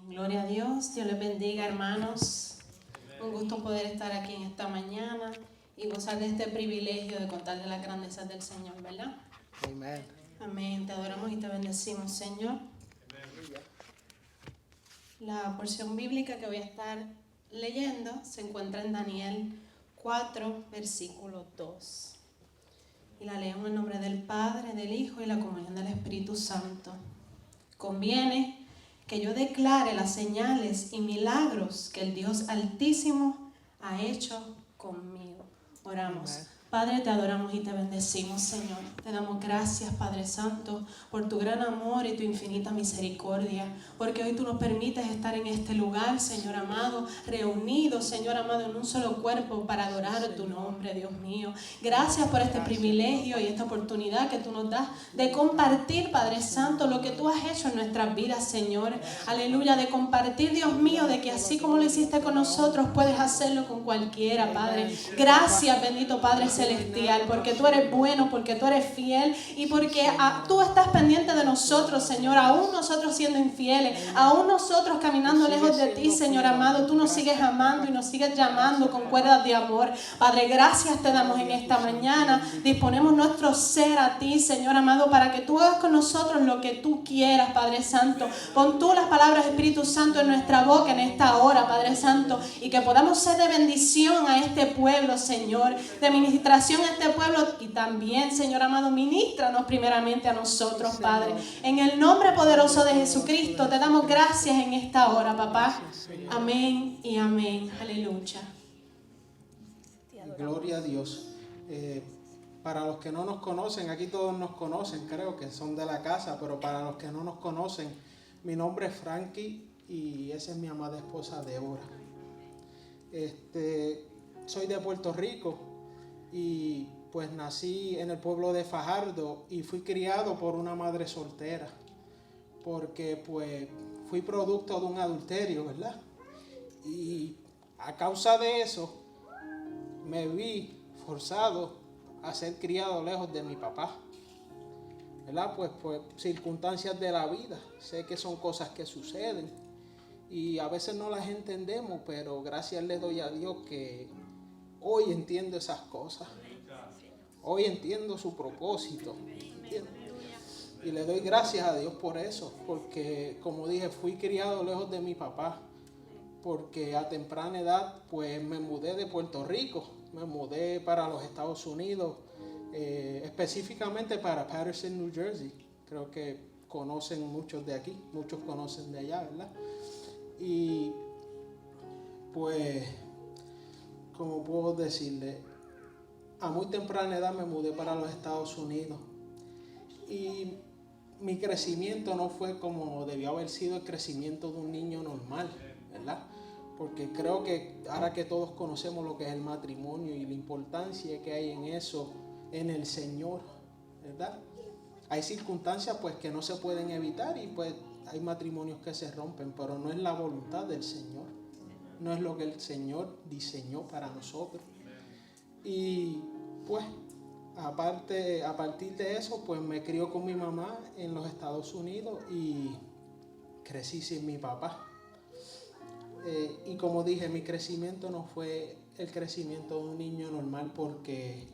Gloria a Dios. Dios les bendiga, hermanos. Un gusto poder estar aquí en esta mañana y gozar de este privilegio de contarles las grandezas del Señor, ¿verdad? Amén. Amén. Te adoramos y te bendecimos, Señor. La porción bíblica que voy a estar leyendo se encuentra en Daniel 4, versículo 2. Y la leo en el nombre del Padre, del Hijo y la comunión del Espíritu Santo. Conviene que yo declare las señales y milagros que el Dios Altísimo ha hecho conmigo. Oramos. Amén. Padre, te adoramos y te bendecimos, Señor. Te damos gracias, Padre Santo, por tu gran amor y tu infinita misericordia, porque hoy tú nos permites estar en este lugar, Señor amado, reunidos, Señor amado, en un solo cuerpo para adorar tu nombre, Dios mío. Gracias por este privilegio y esta oportunidad que tú nos das de compartir, Padre Santo, lo que tú has hecho en nuestras vidas, Señor. Aleluya, de compartir, Dios mío, de que así como lo hiciste con nosotros, puedes hacerlo con cualquiera, Padre. Gracias, bendito Padre Celestial, porque tú eres bueno, porque tú eres fiel y porque tú estás pendiente de nosotros, Señor, aún nosotros siendo infieles, aún nosotros caminando lejos de ti, Señor amado, tú nos sigues amando y nos sigues llamando con cuerdas de amor. Padre, gracias te damos en esta mañana, disponemos nuestro ser a ti, Señor amado, para que tú hagas con nosotros lo que tú quieras, Padre Santo. Pon tú las palabras, Espíritu Santo, en nuestra boca en esta hora, Padre Santo, y que podamos ser de bendición a este pueblo, Señor, de ministración a este pueblo y también, Señor amado, ministranos primeramente a nosotros, Padre. En el nombre poderoso de Jesucristo te damos gracias en esta hora, papá. Amén y amén. Aleluya. Gloria a Dios. Para los que no nos conocen, aquí todos nos conocen, creo que son de la casa, pero para los que no nos conocen, mi nombre es Frankie y esa es mi amada esposa Débora. Soy de Puerto Rico y pues nací en el pueblo de Fajardo y fui criado por una madre soltera porque pues fui producto de un adulterio, ¿verdad? Y a causa de eso me vi forzado a ser criado lejos de mi papá, ¿verdad? Pues circunstancias de la vida, sé que son cosas que suceden y a veces no las entendemos, pero gracias le doy a Dios que hoy entiendo esas cosas. Hoy entiendo su propósito. ¿Entiendes? Y le doy gracias a Dios por eso. Porque, como dije, fui criado lejos de mi papá. Porque a temprana edad, pues me mudé de Puerto Rico. Me mudé para los Estados Unidos. Específicamente para Paterson, New Jersey. Creo que conocen muchos de aquí. Muchos conocen de allá, ¿verdad? Y pues, ¿cómo puedo decirle? A muy temprana edad me mudé para los Estados Unidos y mi crecimiento no fue como debió haber sido el crecimiento de un niño normal, ¿verdad? Porque creo que ahora que todos conocemos lo que es el matrimonio y la importancia que hay en eso, en el Señor, ¿verdad? Hay circunstancias pues que no se pueden evitar y pues hay matrimonios que se rompen, pero no es la voluntad del Señor, no es lo que el Señor diseñó para nosotros. Y pues a partir de eso pues me crió con mi mamá en los Estados Unidos y crecí sin mi papá. Y como dije, mi crecimiento no fue el crecimiento de un niño normal porque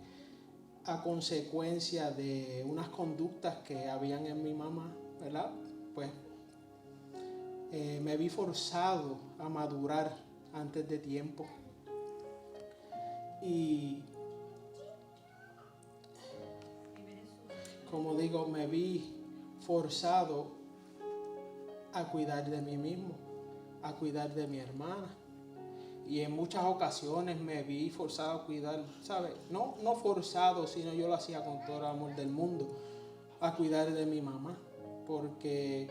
a consecuencia de unas conductas que habían en mi mamá, ¿verdad? Pues me vi forzado a madurar antes de tiempo. Y como digo, me vi forzado a cuidar de mí mismo, a cuidar de mi hermana. Y en muchas ocasiones me vi forzado a cuidar, ¿sabes? No forzado, sino yo lo hacía con todo el amor del mundo, a cuidar de mi mamá. Porque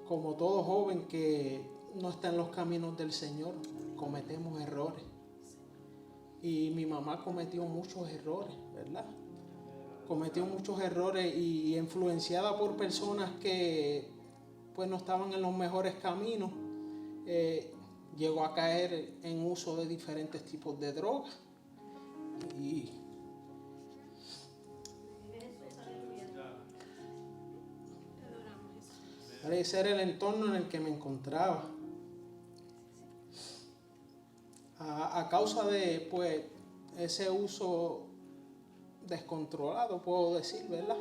como todo joven que no está en los caminos del Señor, cometemos errores. Y mi mamá cometió muchos errores, ¿verdad? Cometió muchos errores y influenciada por personas que pues no estaban en los mejores caminos, llegó a caer en uso de diferentes tipos de drogas. Y Ese era el entorno en el que me encontraba. A causa de, pues, ese uso descontrolado, puedo decir, ¿verdad?,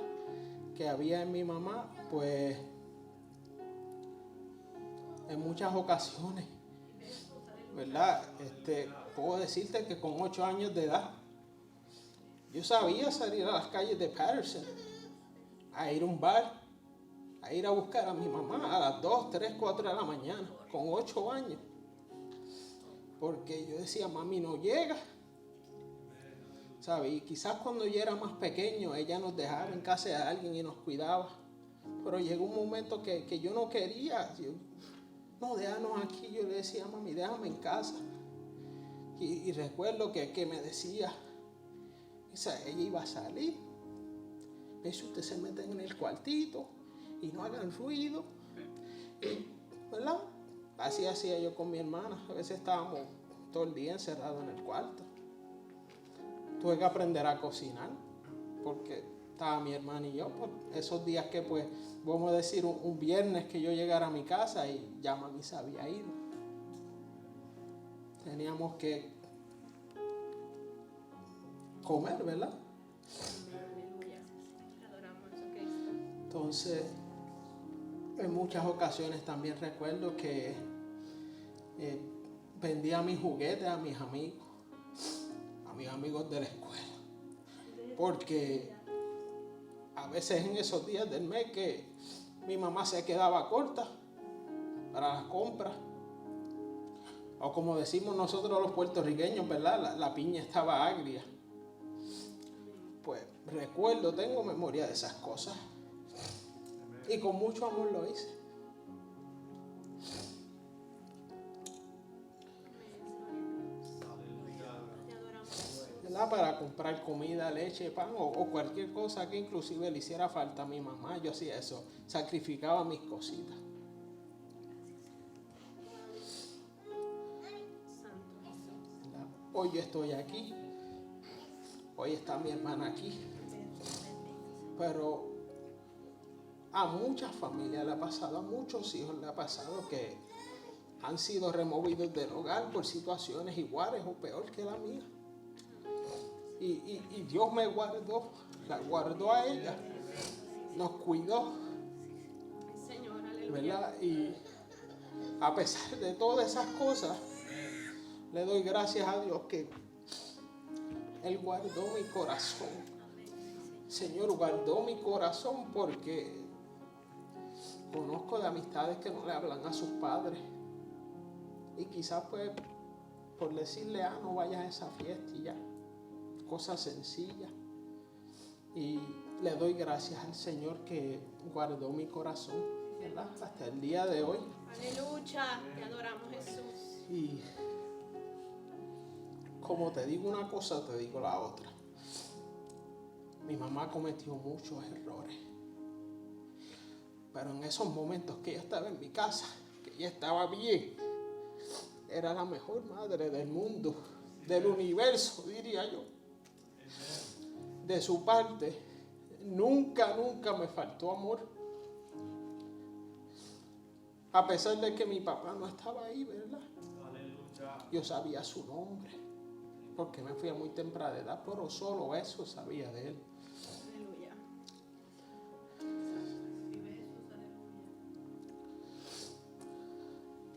que había en mi mamá, pues, en muchas ocasiones, ¿verdad? Puedo decirte que con 8 años de edad, yo sabía salir a las calles de Patterson, a ir a un bar, a ir a buscar a mi mamá a las 2, 3, 4 de la mañana, con 8 años. Porque yo decía, mami no llega. ¿Sabe? Y quizás cuando yo era más pequeño, ella nos dejaba en casa de alguien y nos cuidaba. Pero llegó un momento que yo no quería. No, déjanos aquí. Yo le decía, mami, déjame en casa. Y recuerdo que me decía, ella iba a salir. Eso usted se mete en el cuartito y no hagan ruido. ¿Verdad? Así hacía yo con mi hermana. A veces estábamos todo el día encerrados en el cuarto. Tuve que aprender a cocinar porque estaba mi hermana y yo. Por esos días que, pues, vamos a decir un viernes que yo llegara a mi casa y ya mami se había ido. Teníamos que comer, ¿verdad? Entonces, en muchas ocasiones también recuerdo que vendía mis juguetes a mis amigos de la escuela, porque a veces en esos días del mes que mi mamá se quedaba corta para las compras, o como decimos nosotros los puertorriqueños, ¿verdad? La piña estaba agria. Pues recuerdo, tengo memoria de esas cosas y con mucho amor lo hice. Para comprar comida, leche, pan o cualquier cosa que inclusive le hiciera falta a mi mamá. Yo hacía eso, sacrificaba mis cositas. Hoy yo estoy aquí, hoy está mi hermana aquí, pero a muchas familias le ha pasado, a muchos hijos le ha pasado que han sido removidos del hogar por situaciones iguales o peor que la mía. Y Dios me guardó, la guardó a ella, nos cuidó, ¿verdad? Y a pesar de todas esas cosas, le doy gracias a Dios que Él guardó mi corazón. Señor, guardó mi corazón porque conozco de amistades que no le hablan a sus padres. Y quizás, pues, por decirle, no vayas a esa fiesta y ya. Cosas sencillas. Y le doy gracias al Señor que guardó mi corazón, ¿verdad? Hasta el día de hoy. Aleluya, te adoramos, Jesús. Y como te digo una cosa, te digo la otra. Mi mamá cometió muchos errores. Pero en esos momentos que ella estaba en mi casa, que ella estaba bien, era la mejor madre del mundo, del universo, diría yo. De su parte, nunca me faltó amor. A pesar de que mi papá no estaba ahí, ¿verdad? Yo sabía su nombre, porque me fui a muy temprana edad, pero solo eso sabía de él. Aleluya.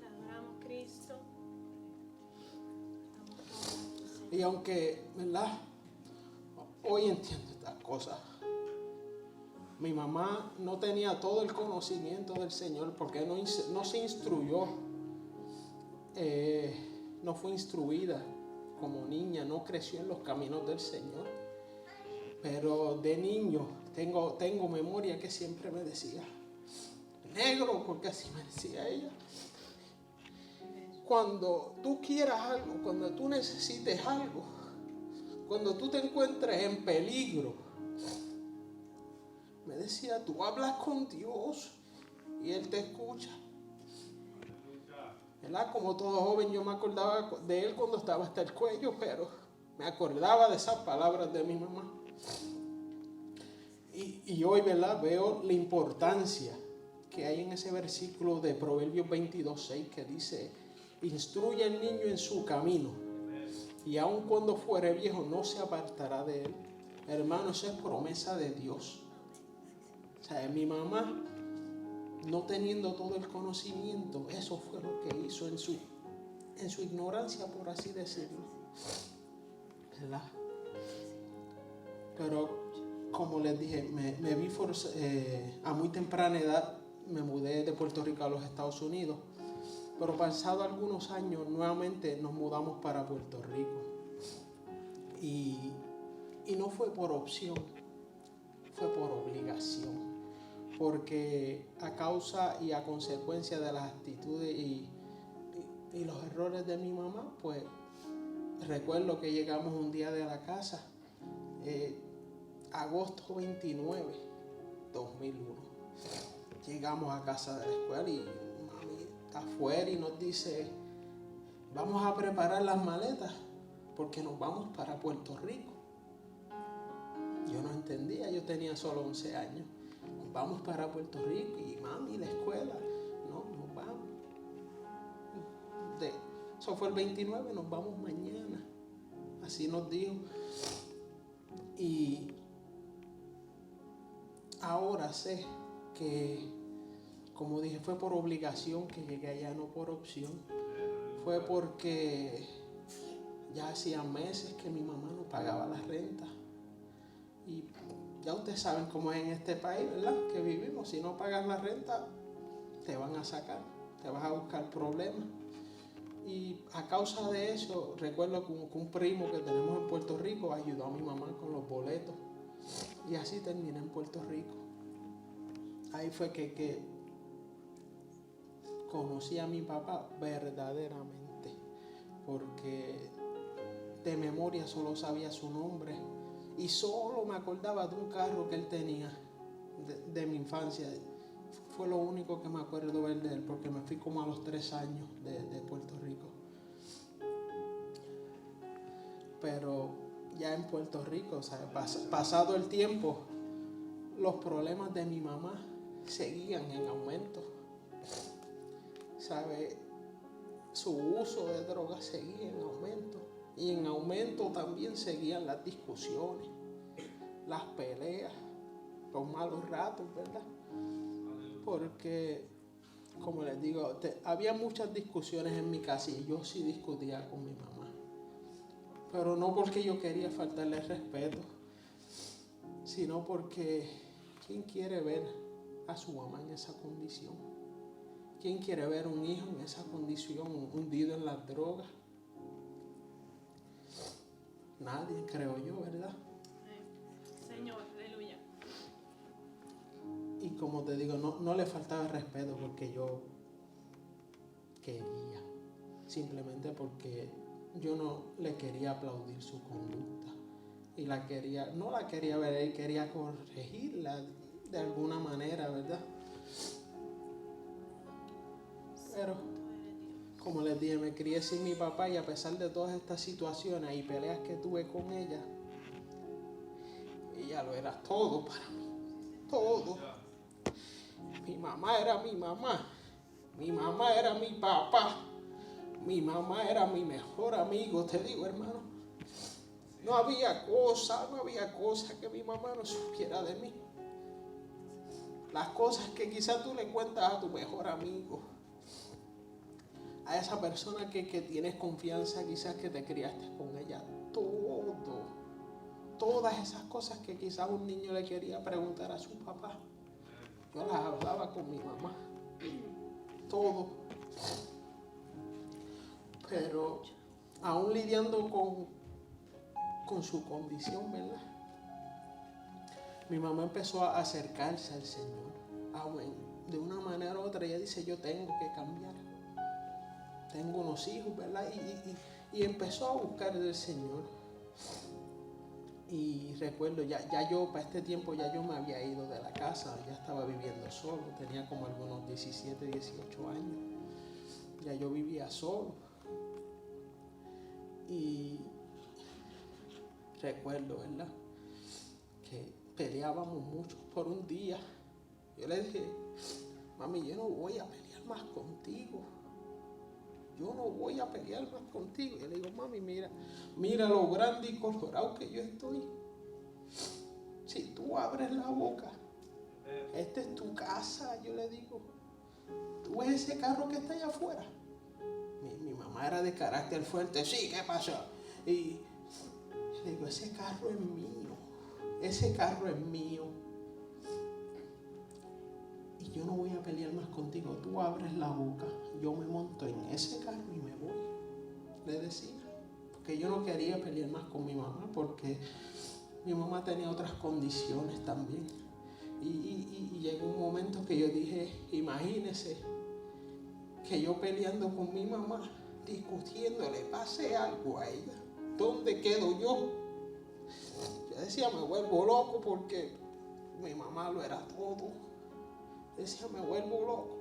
Te adoramos, Cristo. Y aunque, ¿verdad?, hoy entiendo estas cosas. Mi mamá no tenía todo el conocimiento del Señor porque no se instruyó, no fue instruida como niña, no creció en los caminos del Señor. Pero de niño tengo memoria que siempre me decía, negro, porque así me decía ella. Cuando tú quieras algo, cuando tú necesites algo, cuando tú te encuentres en peligro, me decía, tú hablas con Dios y Él te escucha. ¿Verdad? Como todo joven yo me acordaba de Él cuando estaba hasta el cuello, pero me acordaba de esas palabras de mi mamá. Y hoy, ¿verdad?, veo la importancia que hay en ese versículo de Proverbios 22:6 que dice: instruye al niño en su camino, y aun cuando fuere viejo no se apartará de él. Hermano, eso es promesa de Dios. O sea, mi mamá, no teniendo todo el conocimiento, eso fue lo que hizo en su ignorancia, por así decirlo, ¿verdad? Pero como les dije, me vi a muy temprana edad, me mudé de Puerto Rico a los Estados Unidos, pero pasado algunos años nuevamente nos mudamos para Puerto Rico, y no fue por opción, fue por obligación, porque a causa y a consecuencia de las actitudes y los errores de mi mamá, pues recuerdo que llegamos un día de la casa, agosto 29, 2001. Llegamos a casa de la escuela y mami está afuera y nos dice: vamos a preparar las maletas porque nos vamos para Puerto Rico. Yo no entendía, yo tenía solo 11 años. Nos vamos para Puerto Rico. Y mami, la escuela, no, nos vamos. Eso fue el 29, nos vamos mañana. Así nos dijo. Y ahora sé que, como dije, fue por obligación que llegué allá, no por opción. Fue porque ya hacía meses que mi mamá no pagaba la renta. Y ya ustedes saben cómo es en este país, ¿verdad? Que vivimos. Si no pagas la renta, te van a sacar, te vas a buscar problemas. Y a causa de eso, recuerdo que un primo que tenemos en Puerto Rico ayudó a mi mamá con los boletos. Y así terminé en Puerto Rico. Ahí fue que conocí a mi papá verdaderamente, porque de memoria solo sabía su nombre y solo me acordaba de un carro que él tenía de mi infancia. Fue lo único que me acuerdo ver de él, porque me fui como a los 3 años de Puerto Rico. Pero ya en Puerto Rico, o sea, pasado el tiempo, los problemas de mi mamá seguían en aumento. ¿Sabe? Su uso de drogas seguía en aumento. Y en aumento también seguían las discusiones, las peleas, los malos ratos, ¿verdad? Porque, como les digo, había muchas discusiones en mi casa y yo sí discutía con mi mamá. Pero no porque yo quería faltarle respeto, sino porque ¿quién quiere ver a su mamá en esa condición? ¿Quién quiere ver un hijo en esa condición, hundido en las drogas? Nadie, creo yo, ¿verdad? Señor, aleluya. Y como te digo, no le faltaba respeto porque yo quería, simplemente porque yo no le quería aplaudir su conducta y no la quería ver, y quería corregirla de alguna manera, ¿verdad? Pero, como les dije, me crié sin mi papá, y a pesar de todas estas situaciones y peleas que tuve con ella lo era todo para mí, todo. Mi mamá era mi mamá, mi mamá era mi papá, mi mamá era mi mejor amigo, te digo, hermano. No había cosa que mi mamá no supiera de mí. Las cosas que quizás tú le cuentas a tu mejor amigo, a esa persona que tienes confianza, quizás que te criaste con ella, todas esas cosas que quizás un niño le quería preguntar a su papá, yo las hablaba con mi mamá, todo. Pero aún lidiando con su condición, ¿verdad? Mi mamá empezó a acercarse al Señor, de una manera u otra. Ella dice: yo tengo que cambiar, tengo unos hijos, ¿verdad? Y empezó a buscar del Señor. Y recuerdo, ya yo para este tiempo ya yo me había ido de la casa, ya estaba viviendo solo, tenía como algunos 17, 18 años, ya yo vivía solo. Y recuerdo, ¿verdad?, que peleábamos mucho por un día. Yo le dije: mami, yo no voy a pelear más contigo. Yo no voy a pelear más contigo. Y le digo, mami, mira lo grande y colorado que yo estoy. Si tú abres la boca, esta es tu casa, yo le digo. ¿Tú ves ese carro que está allá afuera? Mi mamá era de carácter fuerte. Sí, ¿qué pasó? Y le digo, ese carro es mío. Ese carro es mío. Y yo no voy a pelear más contigo. Tú abres la boca, yo me monto en ese carro y me voy. Le decía. Porque yo no quería pelear más con mi mamá, porque mi mamá tenía otras condiciones también. Y llegó un momento que yo dije, imagínese que yo peleando con mi mamá, discutiendo, le pase algo a ella. ¿Dónde quedo yo? Yo decía, me vuelvo loco porque mi mamá lo era todo. Decía, me vuelvo loco.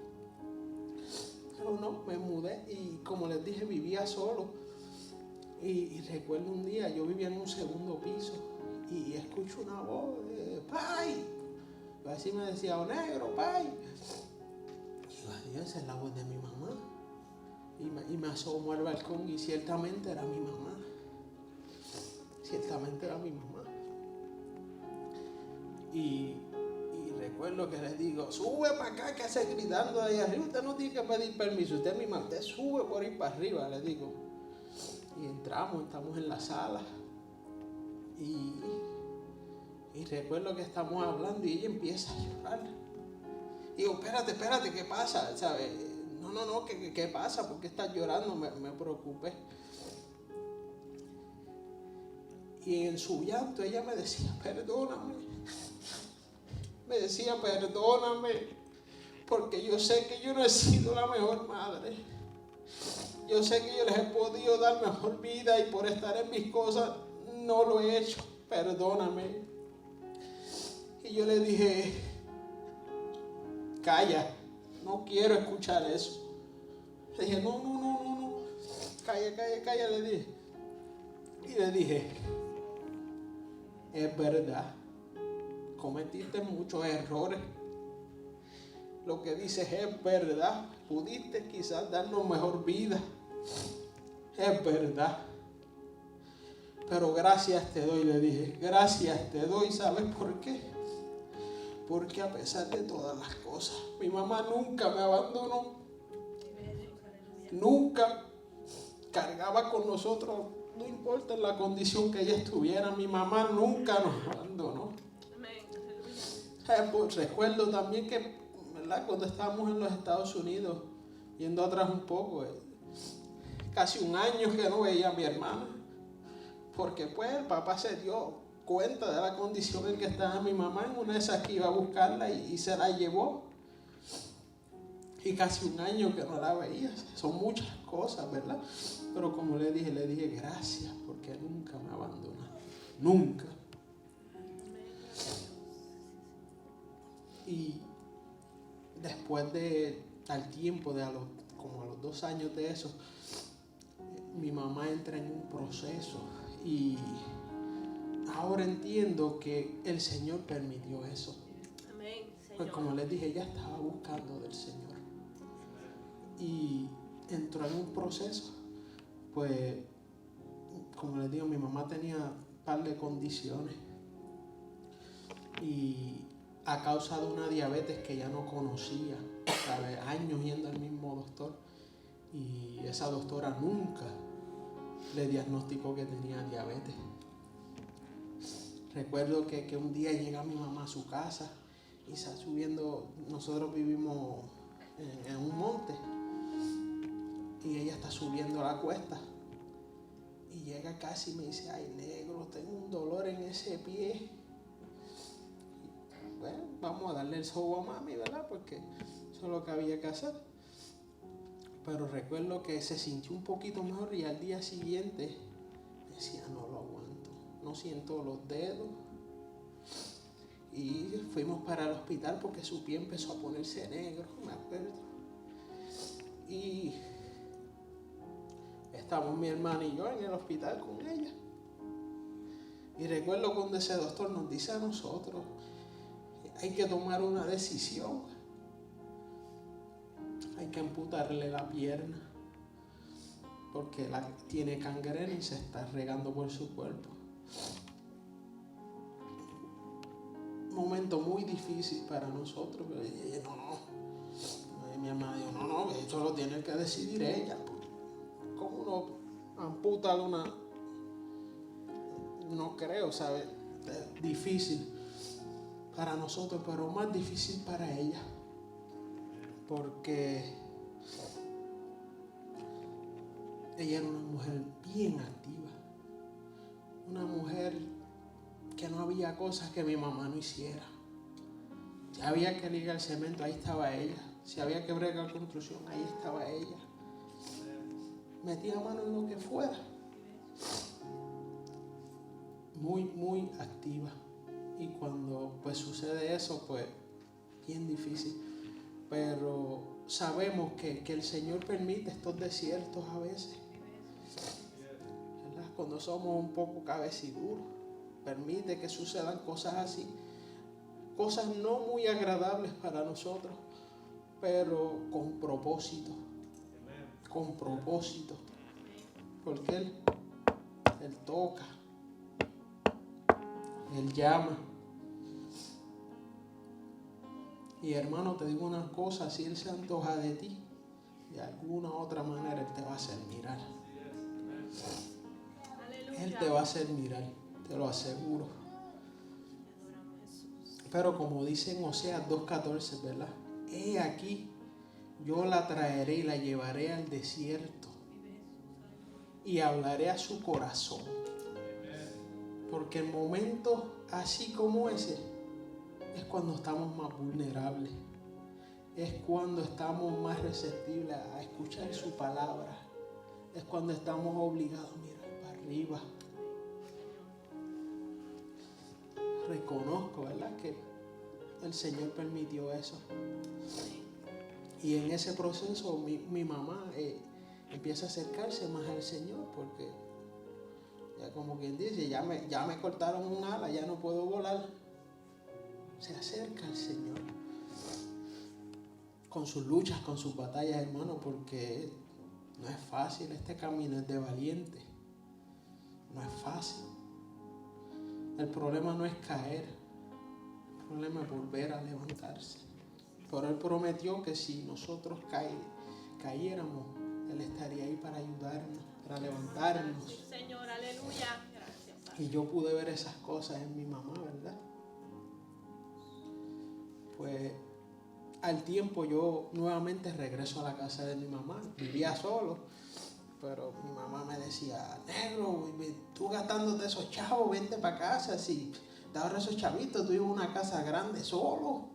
Pero no, me mudé y como les dije, vivía solo. Y recuerdo un día, yo vivía en un segundo piso y escucho una voz, ¡Pai! Yo así me decía, ¡oh, negro, pai! Y digo, esa es la voz de mi mamá. Y me asomo al balcón y ciertamente era mi mamá. Ciertamente era mi mamá. Y recuerdo que les digo, sube para acá, que hace gritando de ahí arriba. Usted no tiene que pedir permiso, usted es mi mamá, usted sube por ahí para arriba, les digo. Y estamos en la sala. Y recuerdo que estamos hablando y ella empieza a llorar. Y digo, espérate, ¿qué pasa? ¿Sabes? No, ¿qué pasa? ¿Por qué estás llorando? Me preocupé. Y en su llanto ella me decía, perdóname. Me decía, perdóname, porque yo sé que yo no he sido la mejor madre. Yo sé que yo les he podido dar mejor vida y por estar en mis cosas no lo he hecho. Perdóname. Y yo le dije, calla, no quiero escuchar eso. Le dije, no, calla, le dije. Y le dije, es verdad, cometiste muchos errores. Lo que dices es verdad. Pudiste quizás darnos mejor vida. Es verdad. Pero gracias te doy, le dije. Gracias te doy. ¿Sabes por qué? Porque a pesar de todas las cosas, mi mamá nunca me abandonó. Nunca cargaba con nosotros. No importa la condición que ella estuviera, mi mamá nunca nos abandonó. Pues recuerdo también que, ¿verdad?, cuando estábamos en los Estados Unidos, yendo atrás un poco, casi un año que no veía a mi hermana, porque pues el papá se dio cuenta de la condición en que estaba mi mamá, en una de esas que iba a buscarla y se la llevó. Y casi un año que no la veía. Son muchas cosas, ¿verdad? Pero como le dije gracias porque nunca me abandonó. Nunca. Y después al tiempo, como a los 2 años de eso, mi mamá entra en un proceso y ahora entiendo que el Señor permitió eso. Amén, Señor. Pues como les dije, ella estaba buscando del Señor y entró en un proceso. Pues como les digo, mi mamá tenía un par de condiciones y a causa de una diabetes que ella no conocía, ¿sabes?, años yendo al mismo doctor, y esa doctora nunca le diagnosticó que tenía diabetes. Recuerdo que un día llega mi mamá a su casa y está subiendo, nosotros vivimos en un monte, y ella está subiendo la cuesta y llega casi y me dice, ay, negro, tengo un dolor en ese pie. Bueno, vamos a darle el sobo a mami, ¿verdad? Porque eso es lo que había que hacer. Pero recuerdo que se sintió un poquito mejor y al día siguiente decía, no lo aguanto, no siento los dedos. Y fuimos para el hospital porque su pie empezó a ponerse negro, me acuerdo. Y estábamos mi hermana y yo en el hospital con ella. Y recuerdo cuando ese doctor nos dice a nosotros, hay que tomar una decisión. que amputarle la pierna porque tiene gangrena y se está regando por su cuerpo. Momento muy difícil para nosotros, pero mi hermana dijo, no, eso lo tiene que decidir ella. ¿Cómo uno amputa una? No creo, ¿sabes? Es difícil para nosotros, pero más difícil para ella, porque ella era una mujer bien activa, una mujer que no había cosas que mi mamá no hiciera. Si había que ligar cemento, ahí estaba ella. Si había que bregar construcción, ahí estaba ella. Metía mano en lo que fuera. Muy, muy activa. Y cuando pues sucede eso, pues bien difícil. Pero sabemos que el Señor permite estos desiertos a veces, ¿verdad? Cuando somos un poco cabeciduros, permite que sucedan cosas así, cosas no muy agradables para nosotros, pero con propósito, porque Él toca, Él llama. Y hermano, te digo una cosa, si Él se antoja de ti, de alguna u otra manera Él te va a hacer mirar. Él te va a hacer mirar, te lo aseguro. Pero como dice en Oseas 2:14, ¿verdad? He aquí, yo la traeré y la llevaré al desierto y hablaré a su corazón. Porque en momentos así como ese es cuando estamos más vulnerables. Es cuando estamos más receptibles a escuchar su palabra. Es cuando estamos obligados a mirar para arriba. Reconozco, ¿verdad?, que el Señor permitió eso. Y en ese proceso mi mamá empieza a acercarse más al Señor, porque ya como quien dice, ya me cortaron un ala, ya no puedo volar. Se acerca al Señor con sus luchas, con sus batallas, hermano, porque no es fácil. Este camino es de valiente, no es fácil. El problema no es caer, el problema es volver a levantarse. Pero Él prometió que si nosotros cayéramos, Él estaría ahí para ayudarnos, para levantarnos. Sí, Señor, aleluya. Gracias. Y yo pude ver esas cosas en mi mamá, ¿verdad? Pues al tiempo yo nuevamente regreso a la casa de mi mamá. Vivía solo, pero mi mamá me decía, negro, tú gastándote esos chavos, vente para casa. Si te ahorras esos chavitos, tú vives en una casa grande solo.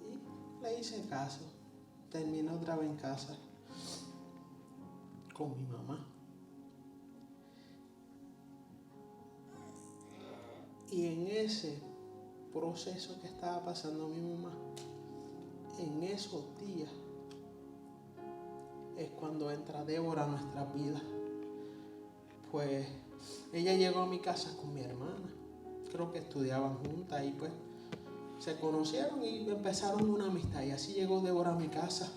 Y le hice caso. Terminé otra vez en casa con mi mamá. Y en ese proceso que estaba pasando mi mamá, en esos días es cuando entra Débora a nuestras vidas. Pues ella llegó a mi casa con mi hermana, creo que estudiaban juntas y pues se conocieron y empezaron una amistad, y así llegó Débora a mi casa.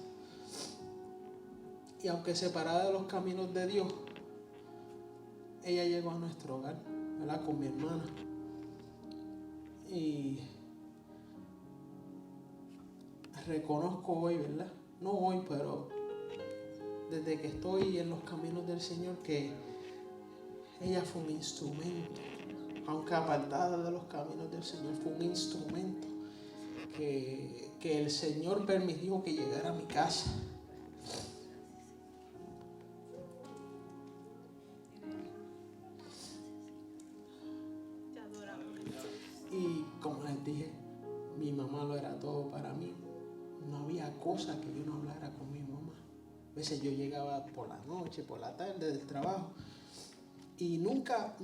Y aunque separada de los caminos de Dios, ella llegó a nuestro hogar, ¿verdad?, con mi hermana. Y reconozco hoy, ¿verdad? No hoy, pero desde que estoy en los caminos del Señor, que ella fue un instrumento, aunque apartada de los caminos del Señor, fue un instrumento que el Señor permitió que llegara a mi casa. Y como les dije, mi mamá lo era todo para mí. No había cosa que yo no hablara con mi mamá. A veces yo llegaba por la noche, por la tarde del trabajo, y nunca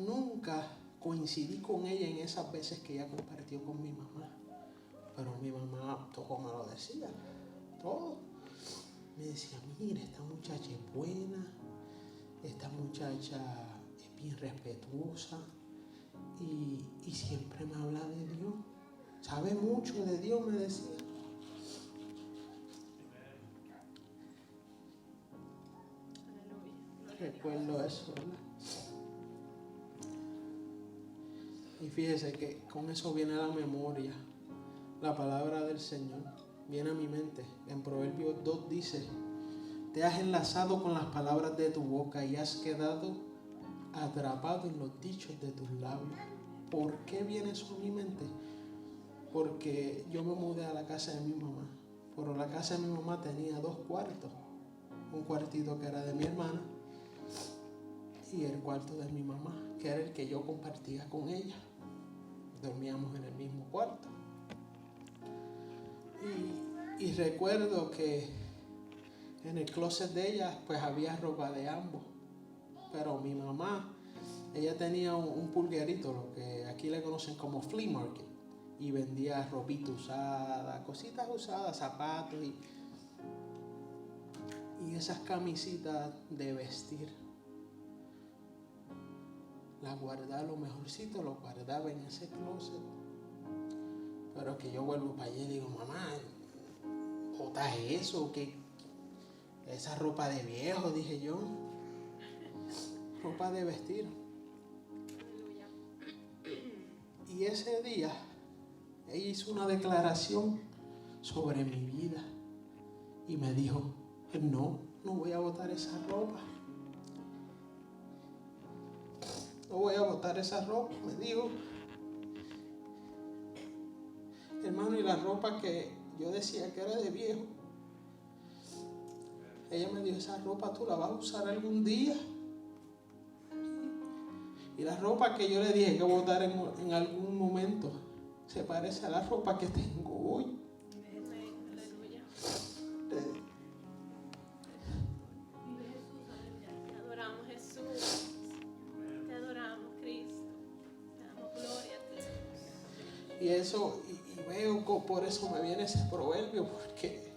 coincidí con ella en esas veces que ella compartió con mi mamá. Pero mi mamá todo me lo decía, todo. Me decía, mira, esta muchacha es buena, esta muchacha es bien respetuosa y siempre me habla de Dios. Sabe mucho de Dios, me decía. recuerdo eso, ¿verdad? Y fíjese que con eso viene a la memoria la palabra del Señor, viene a mi mente. En Proverbios 2 dice: te has enlazado con las palabras de tu boca y has quedado atrapado en los dichos de tus labios. ¿Por qué viene eso a mi mente? Porque yo me mudé a la casa de mi mamá, pero la casa de mi mamá tenía 2 cuartos. Un cuartito que era de mi hermana y el cuarto de mi mamá, que era el que yo compartía con ella. Dormíamos en el mismo cuarto. Y recuerdo que en el closet de ella pues había ropa de ambos. Pero mi mamá, ella tenía un pulguerito, lo que aquí le conocen como flea market, y vendía ropita usada, cositas usadas, zapatos y esas camisitas de vestir. Las guardaba, lo mejorcito lo guardaba en ese closet. Pero que yo vuelvo para allá y digo: mamá, ¿bota eso? ¿Qué? Esa ropa de viejo, dije yo. Ropa de vestir. Y ese día ella hizo una declaración sobre mi vida y me dijo: no voy a botar esa ropa. No voy a botar esa ropa, me dijo. Hermano, y la ropa que yo decía que era de viejo, ella me dijo: esa ropa tú la vas a usar algún día. Y la ropa que yo le dije que botar en algún momento se parece a la ropa que tengo hoy. Aleluya. Te adoramos, Jesús. Te adoramos, Cristo. Te damos gloria a ti. Y eso, y veo que por eso me viene ese proverbio, porque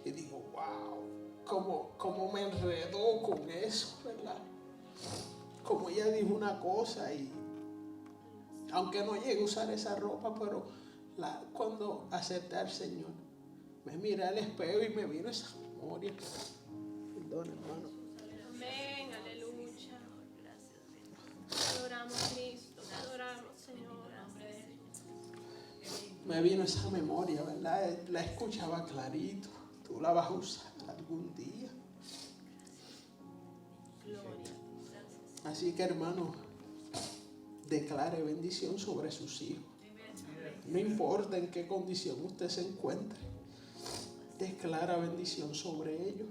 y digo: wow, cómo me enredó con eso, ¿verdad? Como ella dijo una cosa, y aunque no llegue a usar esa ropa, pero cuando acepté al Señor, me miré al espejo y me vino esa memoria. Perdón, hermano. Amén, aleluya. Te adoramos, Cristo. Te adoramos, Señor. Me vino esa memoria, ¿verdad? La escuchaba clarito. Tú la vas a usar algún día. Gloria. Así que, hermano, declare bendición sobre sus hijos. No importa en qué condición usted se encuentre, declara bendición sobre ellos.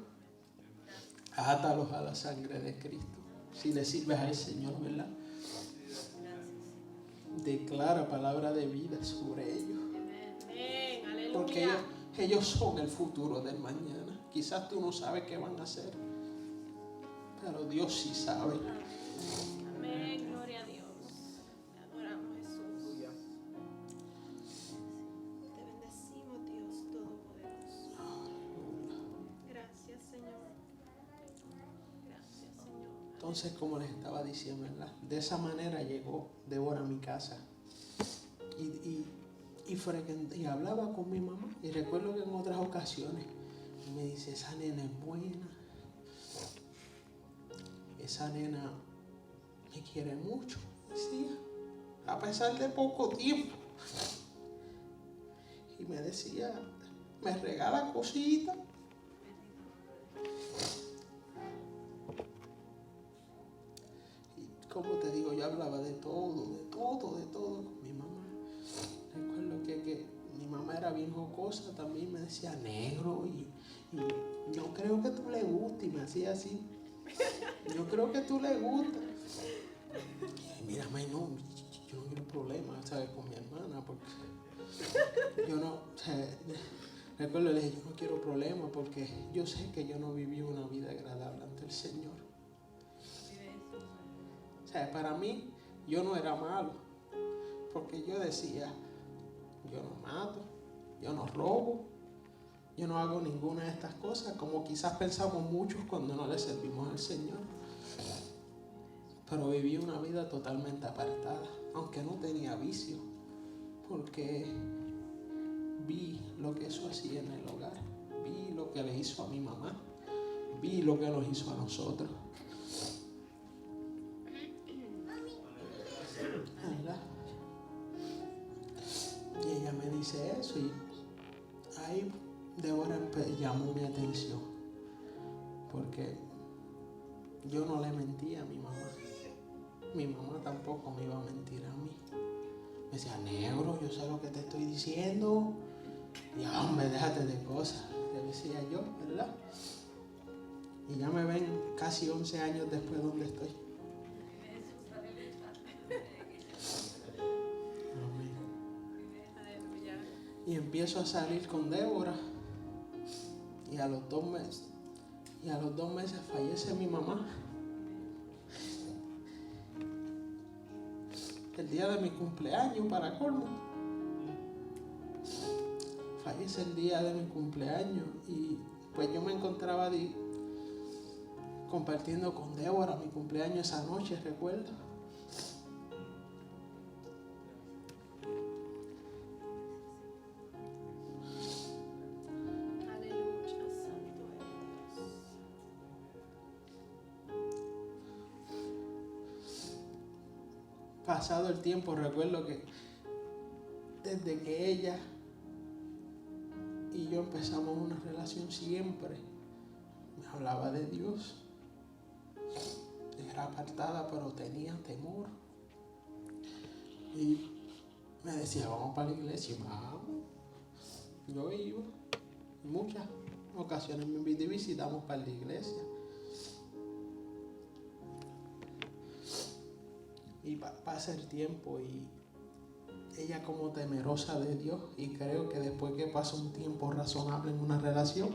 Átalos a la sangre de Cristo. Si le sirves al Señor, ¿verdad? Declara palabra de vida sobre ellos. Amén, aleluya. Porque ellos son el futuro del mañana. Quizás tú no sabes qué van a hacer, pero Dios sí sabe. Amén, gloria a Dios. Te adoramos, Jesús. Te bendecimos, Dios Todopoderoso. Gracias, Señor. Gracias, Señor. Entonces, como les estaba diciendo, ¿verdad? De esa manera llegó Débora a mi casa y hablaba con mi mamá. Y recuerdo que en otras ocasiones me dice: esa nena es buena, esa nena me quiere mucho, decía, a pesar de poco tiempo. Y me decía, me regala cositas. Y como te digo, yo hablaba de todo con mi mamá. Recuerdo que mi mamá era bien jocosa, también me decía negro y yo creo que tú le gustas, y me hacía así. Yo creo que tú le gustas. Y mira, May, no, yo no quiero problemas, ¿sabes? Con mi hermana, porque yo no, recuerdo, le dije: yo no quiero problemas porque yo sé que yo no viví una vida agradable ante el Señor. O sea, para mí, yo no era malo, porque yo decía: yo no mato, yo no robo, yo no hago ninguna de estas cosas, como quizás pensamos muchos cuando no le servimos al Señor. Pero viví una vida totalmente apartada, aunque no tenía vicio, porque vi lo que eso hacía en el hogar, vi lo que le hizo a mi mamá, vi lo que nos hizo a nosotros. sí, ahí Débora llamó mi atención, porque yo no le mentía a mi mamá. Mi mamá tampoco me iba a mentir a mí. Me decía, negro, yo sé lo que te estoy diciendo. Y hombre, déjate de cosas, le decía yo, ¿verdad? Y ya me ven casi 11 años después donde estoy. Amén. Y empiezo a salir con Débora. Y a los 2 meses fallece mi mamá. El día de mi cumpleaños, para colmo. Fallece el día de mi cumpleaños. Y pues yo me encontraba compartiendo con Débora mi cumpleaños esa noche, recuerdo. Aleluya, santo es Dios. Pasado el tiempo, recuerdo que desde que ella y yo empezamos una relación, siempre me hablaba de Dios. Era apartada, pero tenía temor. Y me decía, vamos para la iglesia. Vamos. Yo iba. En muchas ocasiones me invité y visitamos para la iglesia. Y pasa el tiempo y ella como temerosa de Dios, y creo que después que pasa un tiempo razonable en una relación,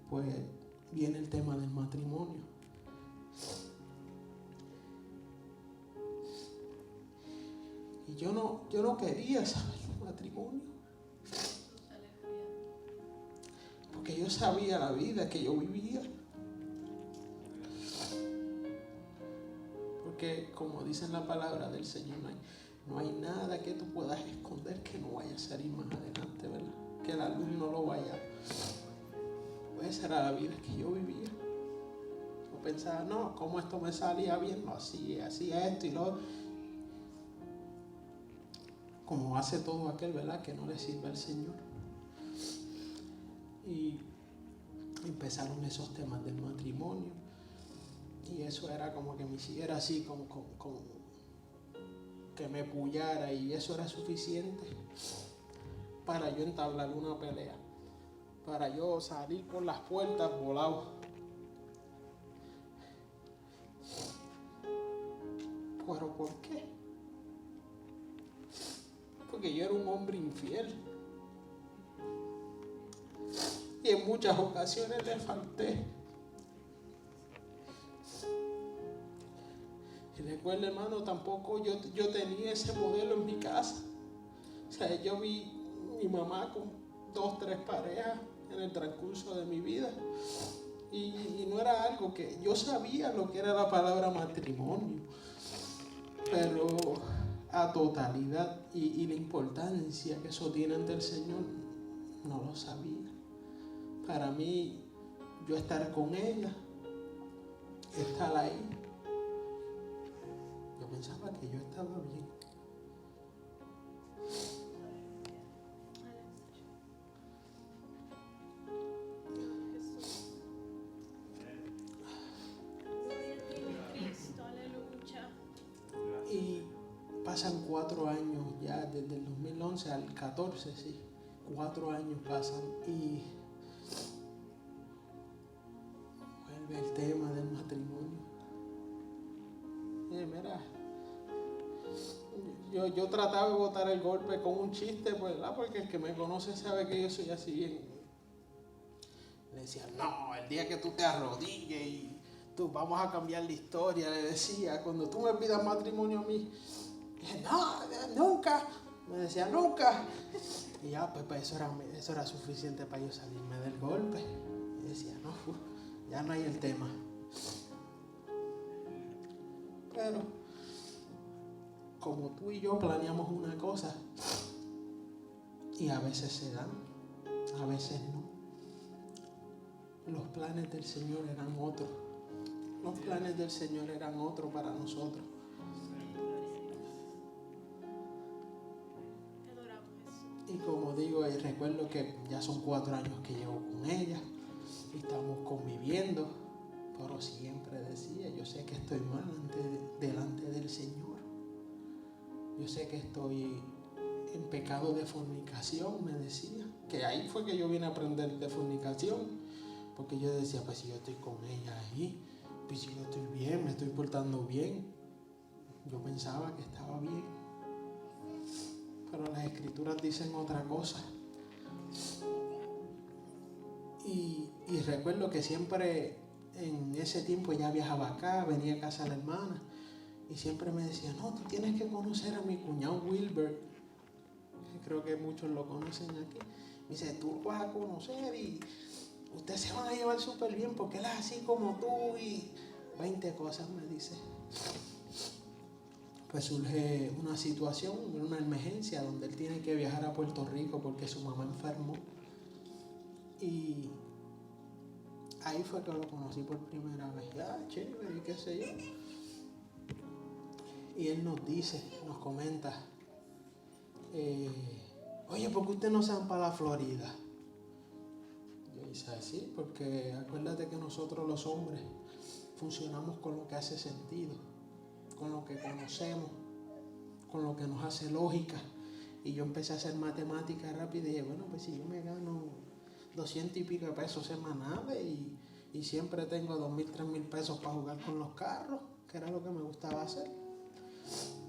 pues viene el tema del matrimonio. Y yo no quería saber del matrimonio, porque yo sabía la vida que yo vivía. Porque como dice en la palabra del Señor, no hay nada que tú puedas esconder que no vaya a salir más adelante, ¿verdad? Que la luz no lo vaya. Pues esa era la vida que yo vivía. Yo pensaba, no, ¿cómo esto me salía bien? No, hacía esto y lo otro. Como hace todo aquel, ¿verdad?, que no le sirve al Señor. Y empezaron esos temas del matrimonio. Y eso era como que me hiciera así, como que me pullara, y eso era suficiente para yo entablar una pelea, para yo salir por las puertas volado. ¿Pero por qué? Porque yo era un hombre infiel. Y en muchas ocasiones le falté. Y recuerda, hermano, tampoco yo tenía ese modelo en mi casa. O sea, yo vi mi mamá con 2, 3 parejas en el transcurso de mi vida. Y no era algo que yo sabía lo que era la palabra matrimonio, pero a totalidad y la importancia que eso tiene ante el Señor, no lo sabía. Para mí, yo estar con ella, estar ahí, yo pensaba que yo estaba bien. Jesús. Gloria a ti, mi Cristo, aleluya. Y pasan 4 años ya, desde el 2011 al 14, sí. 4 años pasan y vuelve el tema del matrimonio. Mira, yo trataba de botar el golpe con un chiste, pues, ¿verdad? Porque el que me conoce sabe que yo soy así bien. Le decía, no, el día que tú te arrodilles y tú vamos a cambiar la historia, le decía, cuando tú me pidas matrimonio a mí, dije, no, nunca. Me decía, nunca. Y ya, pues eso era suficiente para yo salirme del golpe. Y decía, no, ya no hay el tema. Pero, como tú y yo planeamos una cosa, y a veces se dan, a veces no. Los planes del Señor eran otros. Los planes del Señor eran otros para nosotros. Te adoramos, Jesús. Y como digo, recuerdo que ya son 4 años que llevo con ella y estamos conviviendo, pero siempre decía, yo sé que estoy mal delante del Señor. Yo sé que estoy en pecado de fornicación, me decía. Que ahí fue que yo vine a aprender de fornicación, porque yo decía, pues si yo estoy con ella ahí, pues si yo estoy bien, me estoy portando bien. Yo pensaba que estaba bien, pero las escrituras dicen otra cosa. Y recuerdo que siempre en ese tiempo ella viajaba acá, venía a casa de la hermana, y siempre me decía, no, tú tienes que conocer a mi cuñado Wilbert, que creo que muchos lo conocen aquí. Me dice, tú lo vas a conocer y ustedes se van a llevar súper bien porque él es así como tú, y 20 cosas me dice. Pues surge una situación, una emergencia, donde él tiene que viajar a Puerto Rico porque su mamá enfermó. Y ahí fue que lo conocí por primera vez. Chévere, y qué sé yo. Y él nos dice, nos comenta, oye, ¿por qué ustedes no se van para la Florida? Yo dice así, porque acuérdate que nosotros los hombres funcionamos con lo que hace sentido, con lo que conocemos, con lo que nos hace lógica. Y yo empecé a hacer matemáticas rápido y dije, bueno, pues si yo me gano 200 y pico de pesos semanales y siempre tengo 2.000, 3.000 pesos para jugar con los carros, que era lo que me gustaba hacer,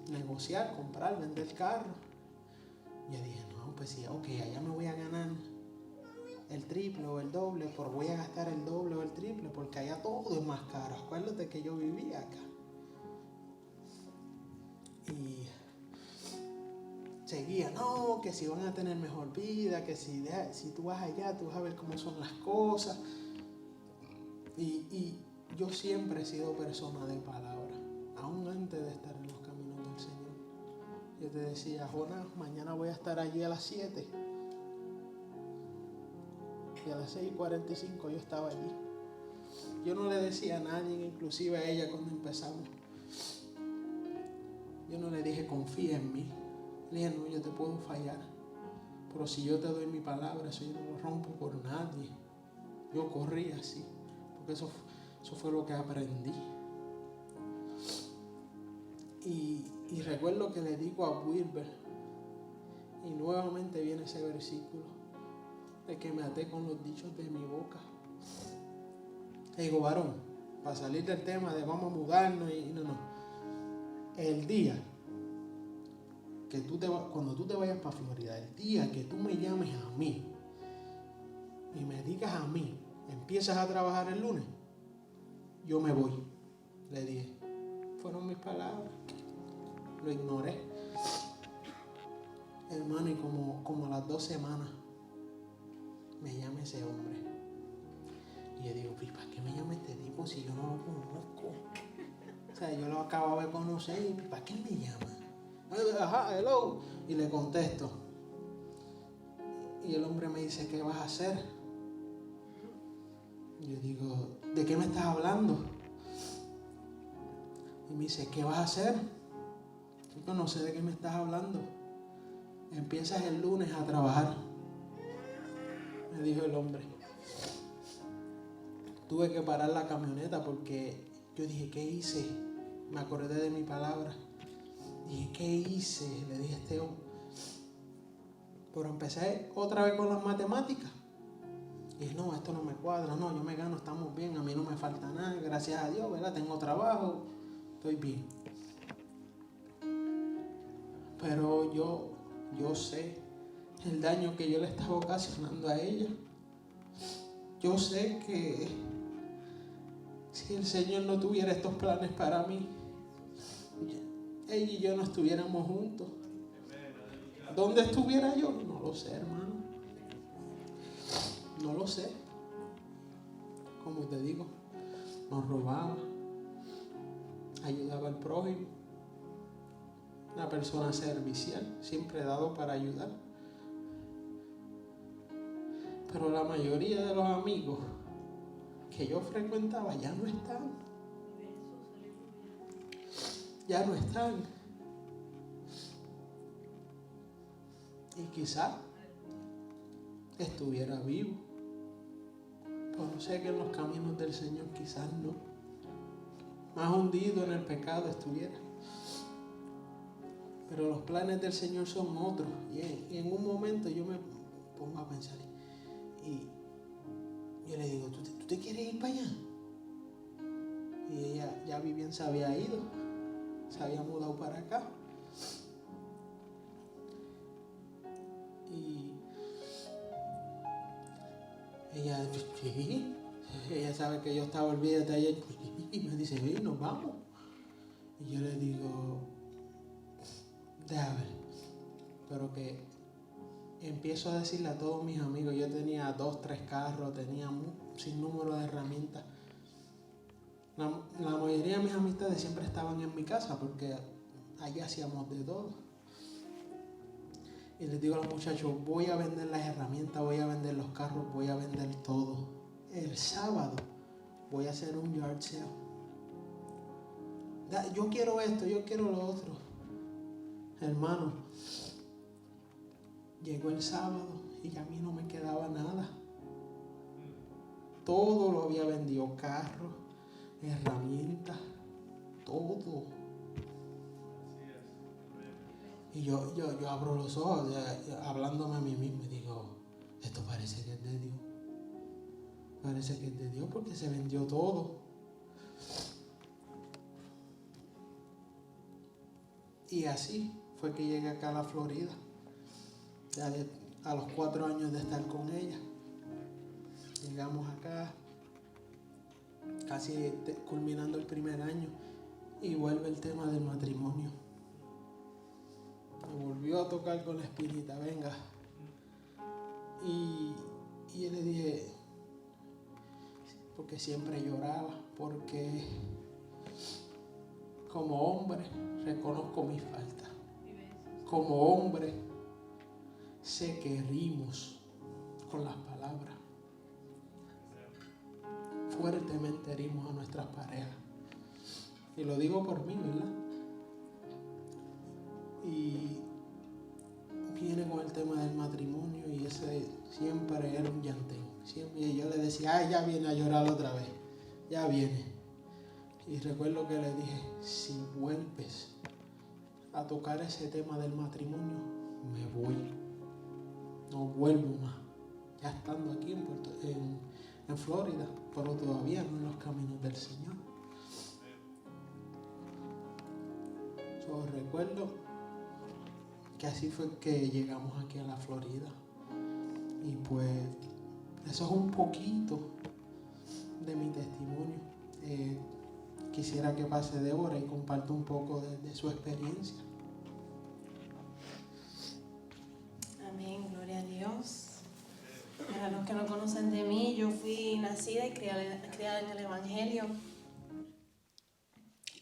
negociar, comprar, vender carros. Yo dije, no, pues sí, ok, allá me voy a ganar el triple o el doble, pero voy a gastar el doble o el triple, porque allá todo es más caro. Acuérdate que yo vivía acá. Y seguía, no, que si van a tener mejor vida, que si tú vas allá, tú vas a ver cómo son las cosas. Y yo siempre he sido persona de palabra, aún antes de estar en los caminos del Señor. Yo te decía, Jonás, mañana voy a estar allí a las 7. Y a las 6:45 yo estaba allí. Yo no le decía a nadie, inclusive a ella cuando empezamos. Yo no le dije, confía en mí. Le dije, no, yo te puedo fallar, pero si yo te doy mi palabra, eso yo no lo rompo por nadie. Yo corrí así, porque eso fue lo que aprendí. Y recuerdo que le digo a Wilber, y nuevamente viene ese versículo, de que me até con los dichos de mi boca. Le digo, varón, para salir del tema de vamos a mudarnos, y no. El día que cuando tú te vayas para Florida, el día que tú me llames a mí y me digas a mí, empiezas a trabajar el lunes, yo me voy. Le dije, fueron mis palabras. Lo ignoré. Hermano, y como a las 2 semanas me llama ese hombre. Y yo digo, ¿para qué me llama este tipo si yo no lo conozco? O sea, yo lo acababa de conocer y ¿para qué me llama? Ajá, hello. Y le contesto. Y el hombre me dice, ¿qué vas a hacer? Y yo digo, ¿de qué me estás hablando? Y me dice, ¿qué vas a hacer? Yo no sé de qué me estás hablando. Empiezas el lunes a trabajar, me dijo el hombre. Tuve que parar la camioneta porque yo dije, ¿qué hice? Me acordé de mi palabra. Dije, ¿qué hice? Le dije a este hombre. Pero empecé otra vez con las matemáticas. Y dije, no, esto no me cuadra, no, yo me gano, estamos bien, a mí no me falta nada, gracias a Dios, ¿verdad? Tengo trabajo, estoy bien. Pero yo sé el daño que yo le estaba ocasionando a ella. Yo sé que si el Señor no tuviera estos planes para mí, ella y yo no estuviéramos juntos. ¿Dónde estuviera yo? No lo sé, hermano. No lo sé. Como te digo, nos robaba, ayudaba al prójimo, una persona servicial, siempre dado para ayudar. Pero la mayoría de los amigos que yo frecuentaba ya no están. Ya no están. Y quizás estuviera vivo. Pero sé que en los caminos del Señor quizás no. Más hundido en el pecado estuviera. Pero los planes del Señor son otros. Y en un momento yo me pongo a pensar. Y yo le digo, ¿tú te quieres ir para allá? Y ella ya bien se había ido. Se había mudado para acá. Y ella, sí. Ella sabe que yo estaba olvidada ayer. Y me dice, sí, nos vamos. Y yo le digo, déjame ver. Pero que empiezo a decirle a todos mis amigos, yo tenía 2, 3 carros, tenía un sinnúmero de herramientas. La mayoría de mis amistades siempre estaban en mi casa porque allí hacíamos de todo. Y les digo a los muchachos, voy a vender las herramientas, voy a vender los carros, voy a vender todo. El sábado voy a hacer un yard sale. Yo quiero esto, yo quiero lo otro. Hermano, llegó el sábado y a mí no me quedaba nada. Todo lo había vendido, carros, herramientas, todo. Y yo abro los ojos, hablándome a mí mismo, y digo, esto parece que es de Dios. Parece que es de Dios porque se vendió todo. Y así fue que llegué acá a la Florida. Ya a los 4 años de estar con ella. Llegamos acá, casi culminando el primer año, y vuelve el tema del matrimonio. Me volvió a tocar con la espinita, venga. Y yo le dije, porque siempre lloraba, porque como hombre reconozco mis faltas. Como hombre sé que herimos con las palabras. Fuertemente herimos a nuestras parejas. Y lo digo por mí, ¿verdad? Y viene con el tema del matrimonio y ese siempre era un llantén. Siempre yo le decía, ay, ya viene a llorar otra vez. Ya viene. Y recuerdo que le dije, si vuelves a tocar ese tema del matrimonio, me voy. No vuelvo más. Ya estando aquí en Florida, pero todavía no en los caminos del Señor. Yo recuerdo que así fue que llegamos aquí a la Florida. Y pues eso es un poquito de mi testimonio. Quisiera que pase Débora y comparta un poco de su experiencia. Amén, gloria a Dios. Para los que no conocen de mí, yo fui nacida y criada en el Evangelio.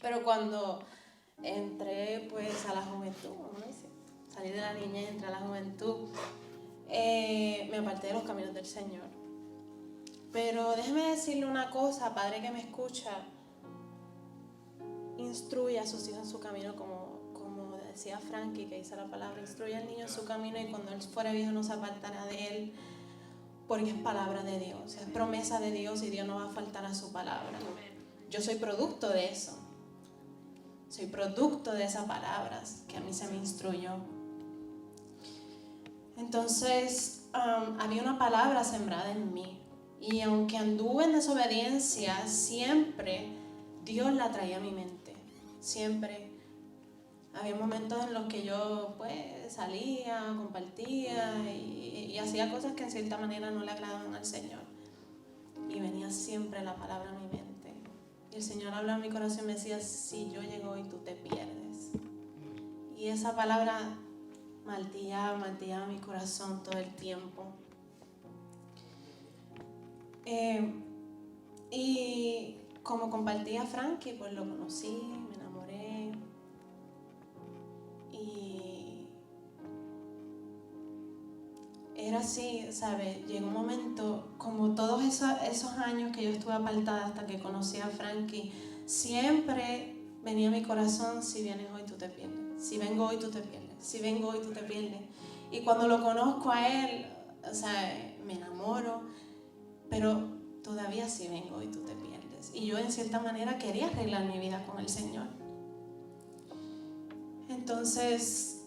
Pero cuando entré pues a la juventud, vamos a decir, salí de la niñez, entré a la juventud, me aparté de los caminos del Señor. Pero déjeme decirle una cosa, padre que me escucha, instruye a sus hijos en su camino, como decía Frankie, que dice la palabra, instruye al niño en su camino y cuando él fuere viejo no se apartará de él, porque es palabra de Dios, es promesa de Dios y Dios no va a faltar a su palabra. Yo soy producto de eso, soy producto de esas palabras que a mí se me instruyó. Entonces, había una palabra sembrada en mí y aunque anduve en desobediencia, siempre Dios la traía a mi mente, siempre. Había momentos en los que yo pues salía, compartía y hacía cosas que en cierta manera no le agradaban al Señor. Y venía siempre la palabra a mi mente. Y el Señor hablaba en mi corazón y me decía, si yo llego hoy tú te pierdes. Y esa palabra martillaba mi corazón todo el tiempo. Y como compartía Frankie, pues lo conocí, me enamoré. Y era así, ¿sabes? Llegó un momento, como todos esos años que yo estuve apartada hasta que conocí a Frankie, siempre venía a mi corazón, si vienes hoy tú te pierdes, si vengo hoy tú te pierdes, si vengo hoy tú te pierdes. Y cuando lo conozco a él, o sea, me enamoro, pero todavía sí vengo y tú te pierdes. Y yo en cierta manera quería arreglar mi vida con el Señor. Entonces,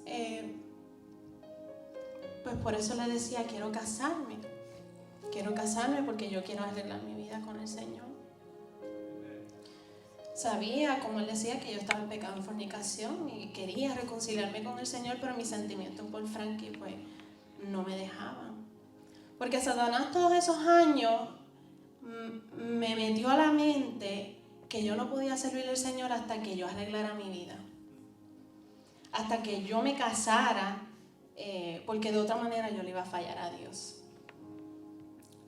pues por eso le decía, quiero casarme porque yo quiero arreglar mi vida con el Señor. Sabía, como él decía, que yo estaba en pecado en fornicación y quería reconciliarme con el Señor, pero mis sentimientos por Frankie pues no me dejaban. Porque Satanás todos esos años me metió a la mente que yo no podía servirle al Señor hasta que yo arreglara mi vida. Hasta que yo me casara, porque de otra manera yo le iba a fallar a Dios.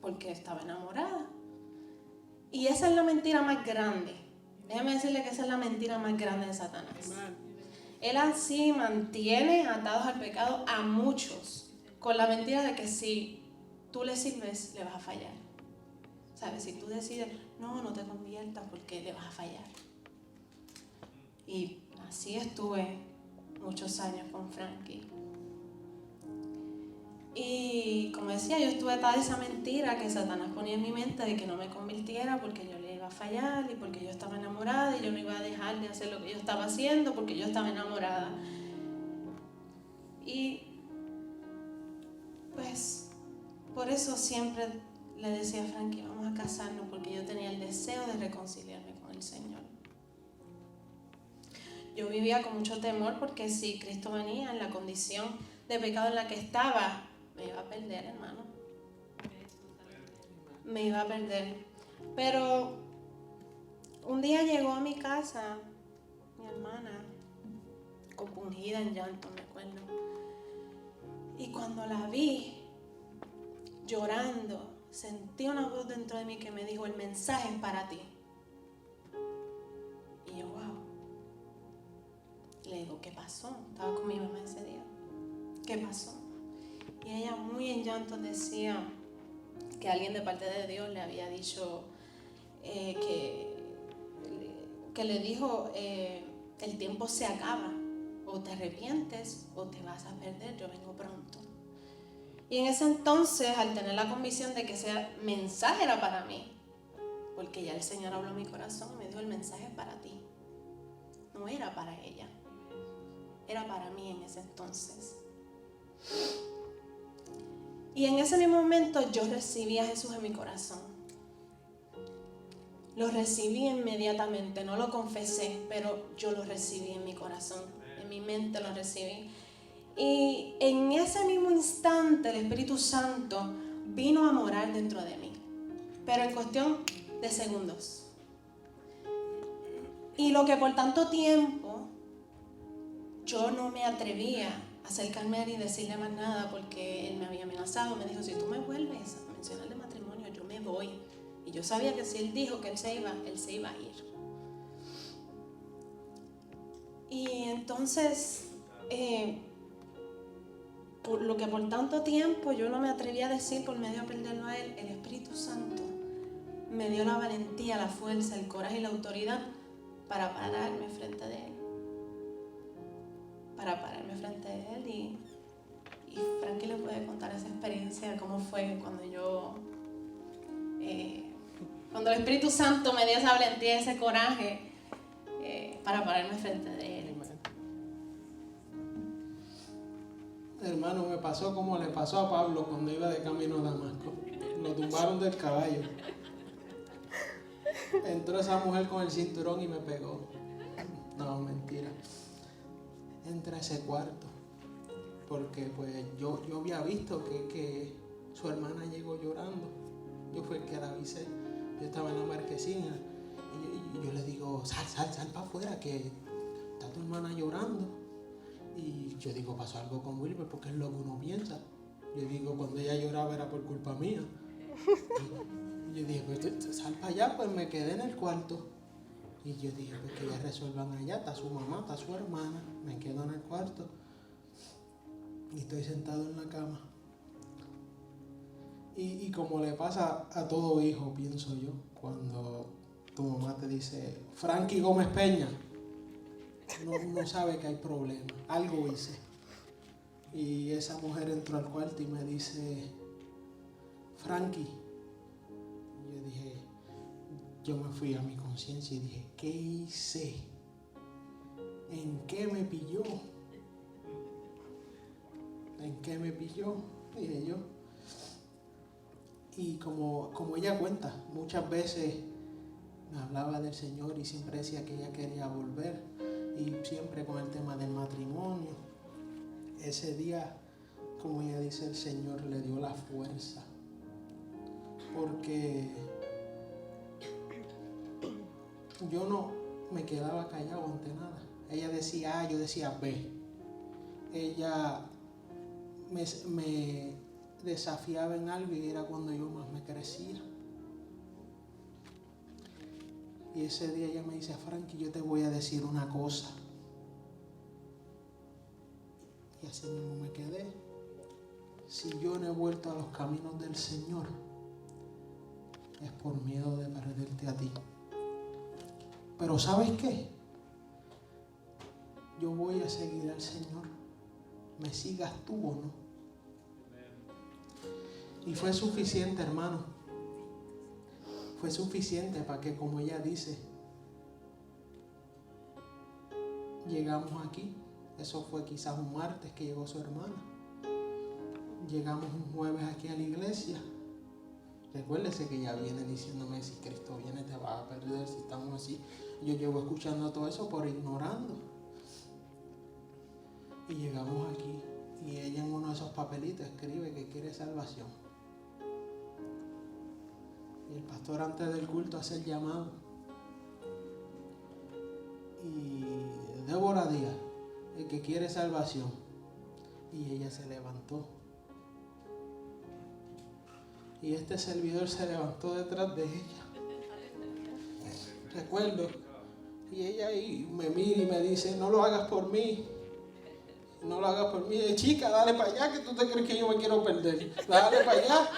Porque estaba enamorada. Y esa es la mentira más grande. Déjame decirle que esa es la mentira más grande de Satanás. Él así mantiene atados al pecado a muchos, con la mentira de que si tú le sirves, le vas a fallar. ¿Sabes? Si tú decides, no te conviertas porque le vas a fallar. Y así estuve muchos años con Frankie. Y como decía, yo estuve atada a esa mentira que Satanás ponía en mi mente de que no me convirtiera porque yo le iba a fallar y porque yo estaba enamorada y yo no iba a dejar de hacer lo que yo estaba haciendo porque yo estaba enamorada. Y pues por eso siempre le decía a Frankie, vamos a casarnos, porque yo tenía el deseo de reconciliarme con el Señor. Yo vivía con mucho temor porque si Cristo venía en la condición de pecado en la que estaba, me iba a perder, hermano. Me iba a perder. Pero un día llegó a mi casa mi hermana, compungida en llanto, me acuerdo. Y cuando la vi llorando, sentí una voz dentro de mí que me dijo, el mensaje es para ti. Y yo, wow. Le digo, ¿qué pasó? Estaba con mi mamá ese día. ¿Qué pasó? Y ella muy en llanto decía que alguien de parte de Dios le había dicho que le dijo, el tiempo se acaba, o te arrepientes o te vas a perder, yo vengo pronto. Y en ese entonces, al tener la convicción de que ese mensaje era para mí, porque ya el Señor habló a mi corazón y me dijo, el mensaje es para ti, no era para ella, era para mí en ese entonces. Y en ese mismo momento yo recibí a Jesús en mi corazón. Lo recibí inmediatamente, no lo confesé, pero yo lo recibí en mi corazón, en mi mente lo recibí. Y en ese mismo instante el Espíritu Santo vino a morar dentro de mí, pero en cuestión de segundos. Y lo que por tanto tiempo yo no me atrevía a acercarme a él y decirle más nada porque él me había amenazado, me dijo, si tú me vuelves a mencionar de matrimonio, yo me voy. Y yo sabía que si él dijo que él se iba a ir. Y entonces, por lo que por tanto tiempo yo no me atrevía a decir por medio de perderlo a él, el Espíritu Santo me dio la valentía, la fuerza, el coraje y la autoridad para pararme frente de él. Y Frankie le puede contar esa experiencia, cómo fue cuando el Espíritu Santo me dio esa valentía, ese coraje para pararme frente de él. Hermano, me pasó como le pasó a Pablo cuando iba de camino a Damasco. Lo tumbaron del caballo. Entró esa mujer con el cinturón y me pegó. No, mentira. Entra a ese cuarto. Porque pues yo había visto que su hermana llegó llorando. Yo fui el que la avisé. Yo estaba en la marquesina. Y yo le digo, sal para afuera que está tu hermana llorando. Y yo digo, pasó algo con Wilber porque es lo que uno piensa. Yo digo, cuando ella lloraba era por culpa mía. Y yo dije, pues sal para allá, pues me quedé en el cuarto. Y yo dije, pues que ya resuelvan allá, está su mamá, está su hermana. Me quedo en el cuarto. Y estoy sentado en la cama. Y como le pasa a todo hijo, pienso yo, cuando tu mamá te dice, Frankie Gómez Peña, uno sabe que hay problemas, algo hice. Y esa mujer entró al cuarto y me dice, Frankie. Yo me fui a mi conciencia y dije, ¿qué hice? ¿En qué me pilló? ¿En qué me pilló? Dije yo. Y como ella cuenta, muchas veces me hablaba del Señor y siempre decía que ella quería volver. Y siempre con el tema del matrimonio. Ese día, como ella dice, el Señor le dio la fuerza. Porque yo no me quedaba callado ante nada. Ella decía A, yo decía B. Ella me desafiaba en algo y era cuando yo más me crecía. Y ese día ella me dice, Frankie, yo te voy a decir una cosa. Y así mismo me quedé. Si yo no he vuelto a los caminos del Señor, es por miedo de perderte a ti. Pero ¿sabes qué? Yo voy a seguir al Señor. Me sigas tú o no. Y fue suficiente, hermano. Fue suficiente para que, como ella dice, llegamos aquí. Eso fue quizás un martes que llegó su hermana. Llegamos un jueves aquí a la iglesia. Recuérdese que ella viene diciéndome, si Cristo viene te vas a perder, si estamos así. Yo llevo escuchando todo eso por ignorando. Y llegamos aquí y ella en uno de esos papelitos escribe que quiere salvación. Y el pastor antes del culto hace el llamado. Y Débora Díaz, el que quiere salvación. Y ella se levantó. Y este servidor se levantó detrás de ella. Recuerdo. Y ella ahí me mira y me dice, no lo hagas por mí. No lo hagas por mí. Chica, dale para allá, que tú te crees que yo me quiero perder. Dale para allá.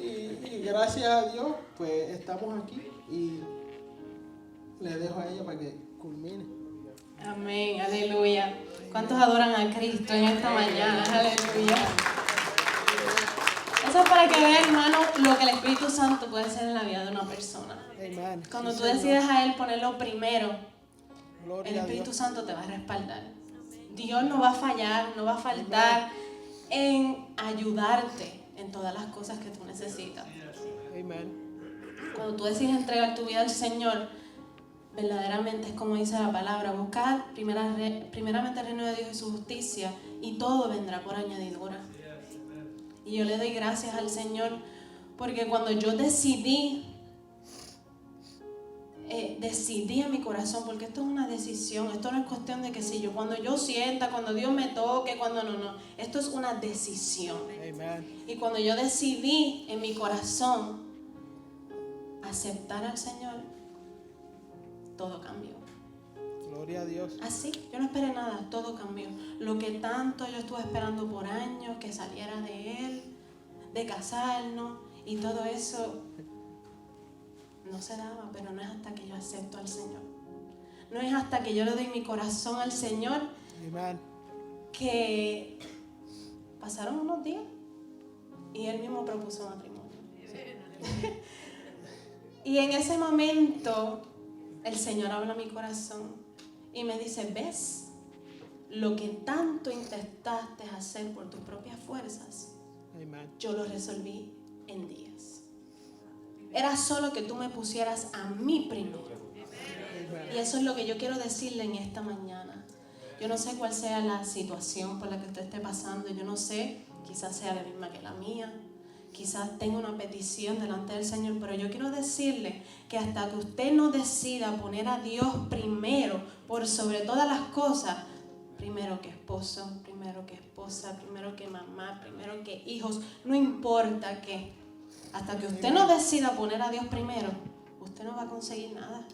Y gracias a Dios, pues estamos aquí. Y le dejo a ella para que culmine. Amén, aleluya. ¿Cuántos adoran a Cristo en esta mañana? Aleluya. Eso es para que vean, hermano, lo que el Espíritu Santo puede hacer en la vida de una persona. Amen. Cuando Sí, tú Señor. decides a Él ponerlo primero, Gloria el a Espíritu Dios. Santo te va a respaldar. Dios no va a fallar, no va a faltar en ayudarte en todas las cosas que tú necesitas. Amen. Cuando tú decides entregar tu vida al Señor, verdaderamente es como dice la palabra, buscar primeramente el reino de Dios y su justicia, y todo vendrá por añadidura. Y yo le doy gracias al Señor, porque cuando yo decidí en mi corazón, porque esto es una decisión, esto no es cuestión de que si yo, cuando yo sienta, cuando Dios me toque, cuando no, esto es una decisión. Amen. Y cuando yo decidí en mi corazón aceptar al Señor, todo cambió. Gloria a Dios. Así, yo no esperé nada, todo cambió. Lo que tanto yo estuve esperando por años, que saliera de Él, de casarnos y todo eso, no se daba, pero no es hasta que yo acepto al Señor. No es hasta que yo le doy mi corazón al Señor Amen. que pasaron unos días y Él mismo propuso matrimonio. Y en ese momento el Señor habla a mi corazón y me dice, ¿ves? Lo que tanto intentaste hacer por tus propias fuerzas, Amen. yo lo resolví en días. Era solo que tú me pusieras a mí primero. Y eso es lo que yo quiero decirle en esta mañana. Yo no sé cuál sea la situación por la que usted esté pasando. Yo no sé, quizás sea la misma que la mía. Quizás tenga una petición delante del Señor. Pero yo quiero decirle que hasta que usted no decida poner a Dios primero, por sobre todas las cosas, primero que esposo, primero que esposa, primero que mamá, primero que hijos, no importa qué. Hasta que usted no decida poner a Dios primero, usted no va a conseguir nada.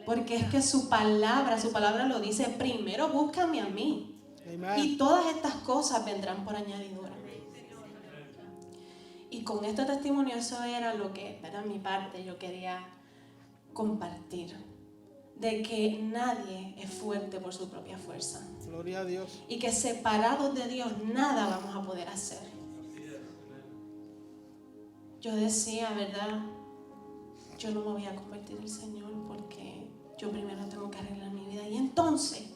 Porque es que su palabra lo dice, primero búscame a mí. Amen. Y todas estas cosas vendrán por añadidura. Y con este testimonio eso era lo que, era mi parte, yo quería compartir. De que nadie es fuerte por su propia fuerza. Gloria a Dios. Y que separados de Dios nada vamos a poder hacer. yo decía, ¿verdad? Yo no me voy a convertir en el Señor porque yo primero tengo que arreglar mi vida. Y entonces,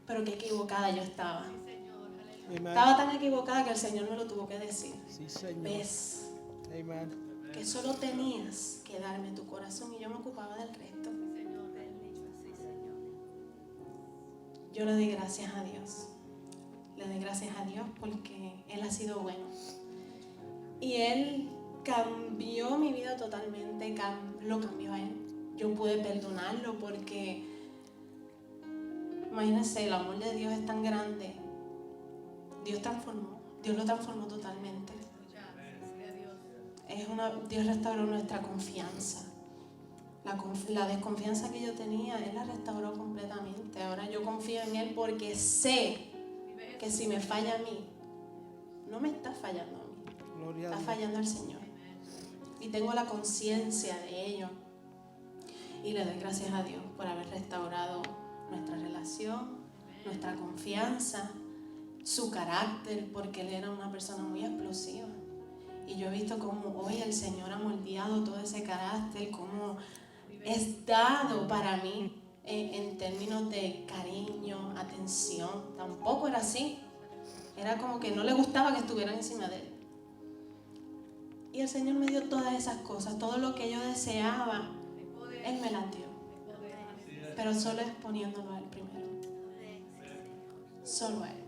pero qué equivocada yo estaba. Amen. Estaba tan equivocada que el Señor me lo tuvo que decir. Sí, Señor. Ves Amen. que solo tenías que darme tu corazón y yo me ocupaba del resto. Yo le doy gracias a Dios. Le doy gracias a Dios porque Él ha sido bueno. Y Él cambió mi vida totalmente, lo cambió a Él. Yo pude perdonarlo porque, imagínense, el amor de Dios es tan grande. Dios lo transformó totalmente. Dios restauró nuestra confianza. La desconfianza que yo tenía, Él la restauró completamente. Ahora yo confío en Él porque sé que si me falla a mí, no me está fallando a mí, Gloria a está Dios. fallando al Señor. Y tengo la conciencia de ello. Y le doy gracias a Dios por haber restaurado nuestra relación, nuestra confianza, su carácter, porque Él era una persona muy explosiva. Y yo he visto cómo hoy el Señor ha moldeado todo ese carácter, cómo es dado para mí en términos de cariño, atención. Tampoco era así. Era como que no le gustaba que estuvieran encima de Él. Y el Señor me dio todas esas cosas, todo lo que yo deseaba, Él me las dio. Pero solo es poniéndolo a Él primero. Solo a Él.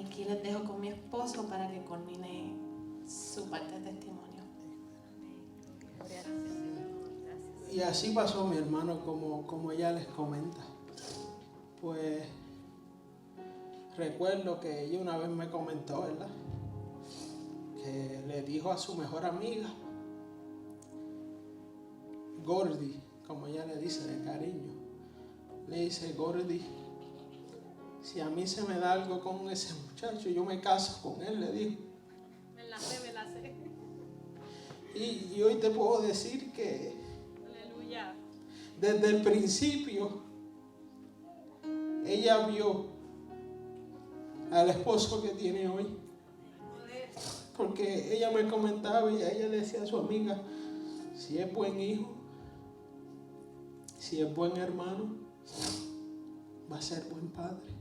Aquí les dejo con mi esposo para que culmine su parte de testimonio. Y así pasó mi hermano, como ella les comenta. Pues recuerdo que ella una vez me comentó, ¿verdad? Que le dijo a su mejor amiga, Gordy, como ella le dice de cariño, le dice, Gordy, si a mí se me da algo con ese muchacho, yo me caso con él, le dijo. Me la sé. Y hoy te puedo decir que Aleluya. desde el principio ella vio al esposo que tiene hoy. Porque ella me comentaba y ella le decía a su amiga, si es buen hijo, si es buen hermano, va a ser buen padre,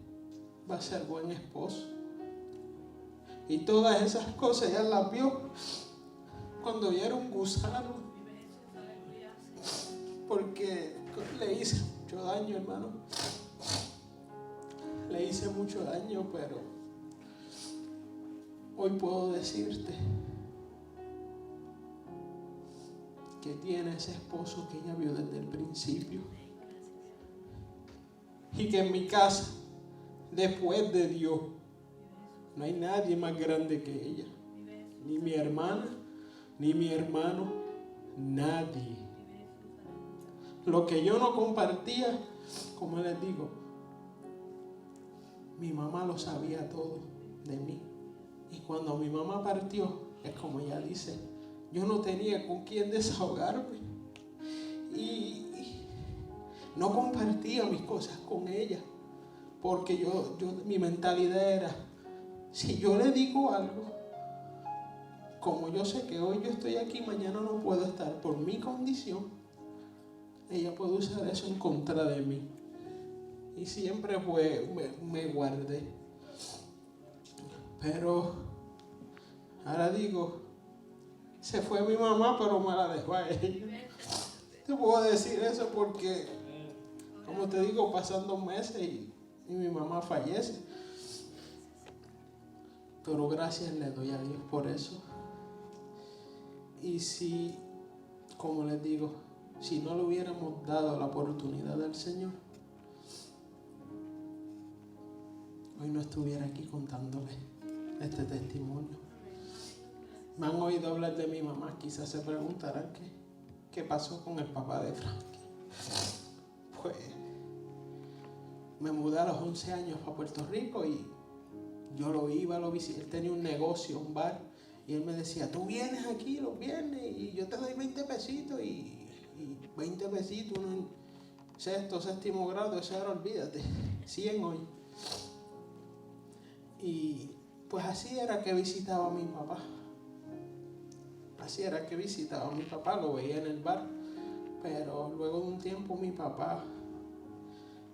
va a ser buen esposo. Y todas esas cosas ella las vio cuando yo era un gusano. Porque le hice mucho daño, hermano. Le hice mucho daño, pero hoy puedo decirte que tiene ese esposo que ella vio desde el principio. Y que en mi casa, después de Dios, no hay nadie más grande que ella. Ni mi hermana, ni mi hermano, nadie. Lo que yo no compartía, como les digo, mi mamá lo sabía todo de mí. Y cuando mi mamá partió, es como ella dice, yo no tenía con quién desahogarme. Y no compartía mis cosas con ella. Porque mi mentalidad era, si yo le digo algo, como yo sé que hoy yo estoy aquí, mañana no puedo estar por mi condición, ella puede usar eso en contra de mí. Y siempre me guardé. Pero ahora digo, se fue mi mamá, pero me la dejó a ella. Te puedo decir eso porque, como te digo, pasan 2 meses y mi mamá fallece. Pero gracias le doy a Dios por eso. Y si, como les digo, si no le hubiéramos dado la oportunidad al Señor, hoy no estuviera aquí contándole este testimonio. Me han oído hablar de mi mamá, quizás se preguntarán qué pasó con el papá de Frankie. Pues me mudé a los 11 años a Puerto Rico y yo lo visité. Él tenía un negocio, un bar, y él me decía, tú vienes aquí los viernes y yo te doy 20 pesitos y 20 pesitos, uno en sexto, séptimo grado, eso era, olvídate, 100 hoy. Y pues así era que visitaba a mi papá. así era que visitaba a mi papá, lo veía en el bar. Pero luego de un tiempo mi papá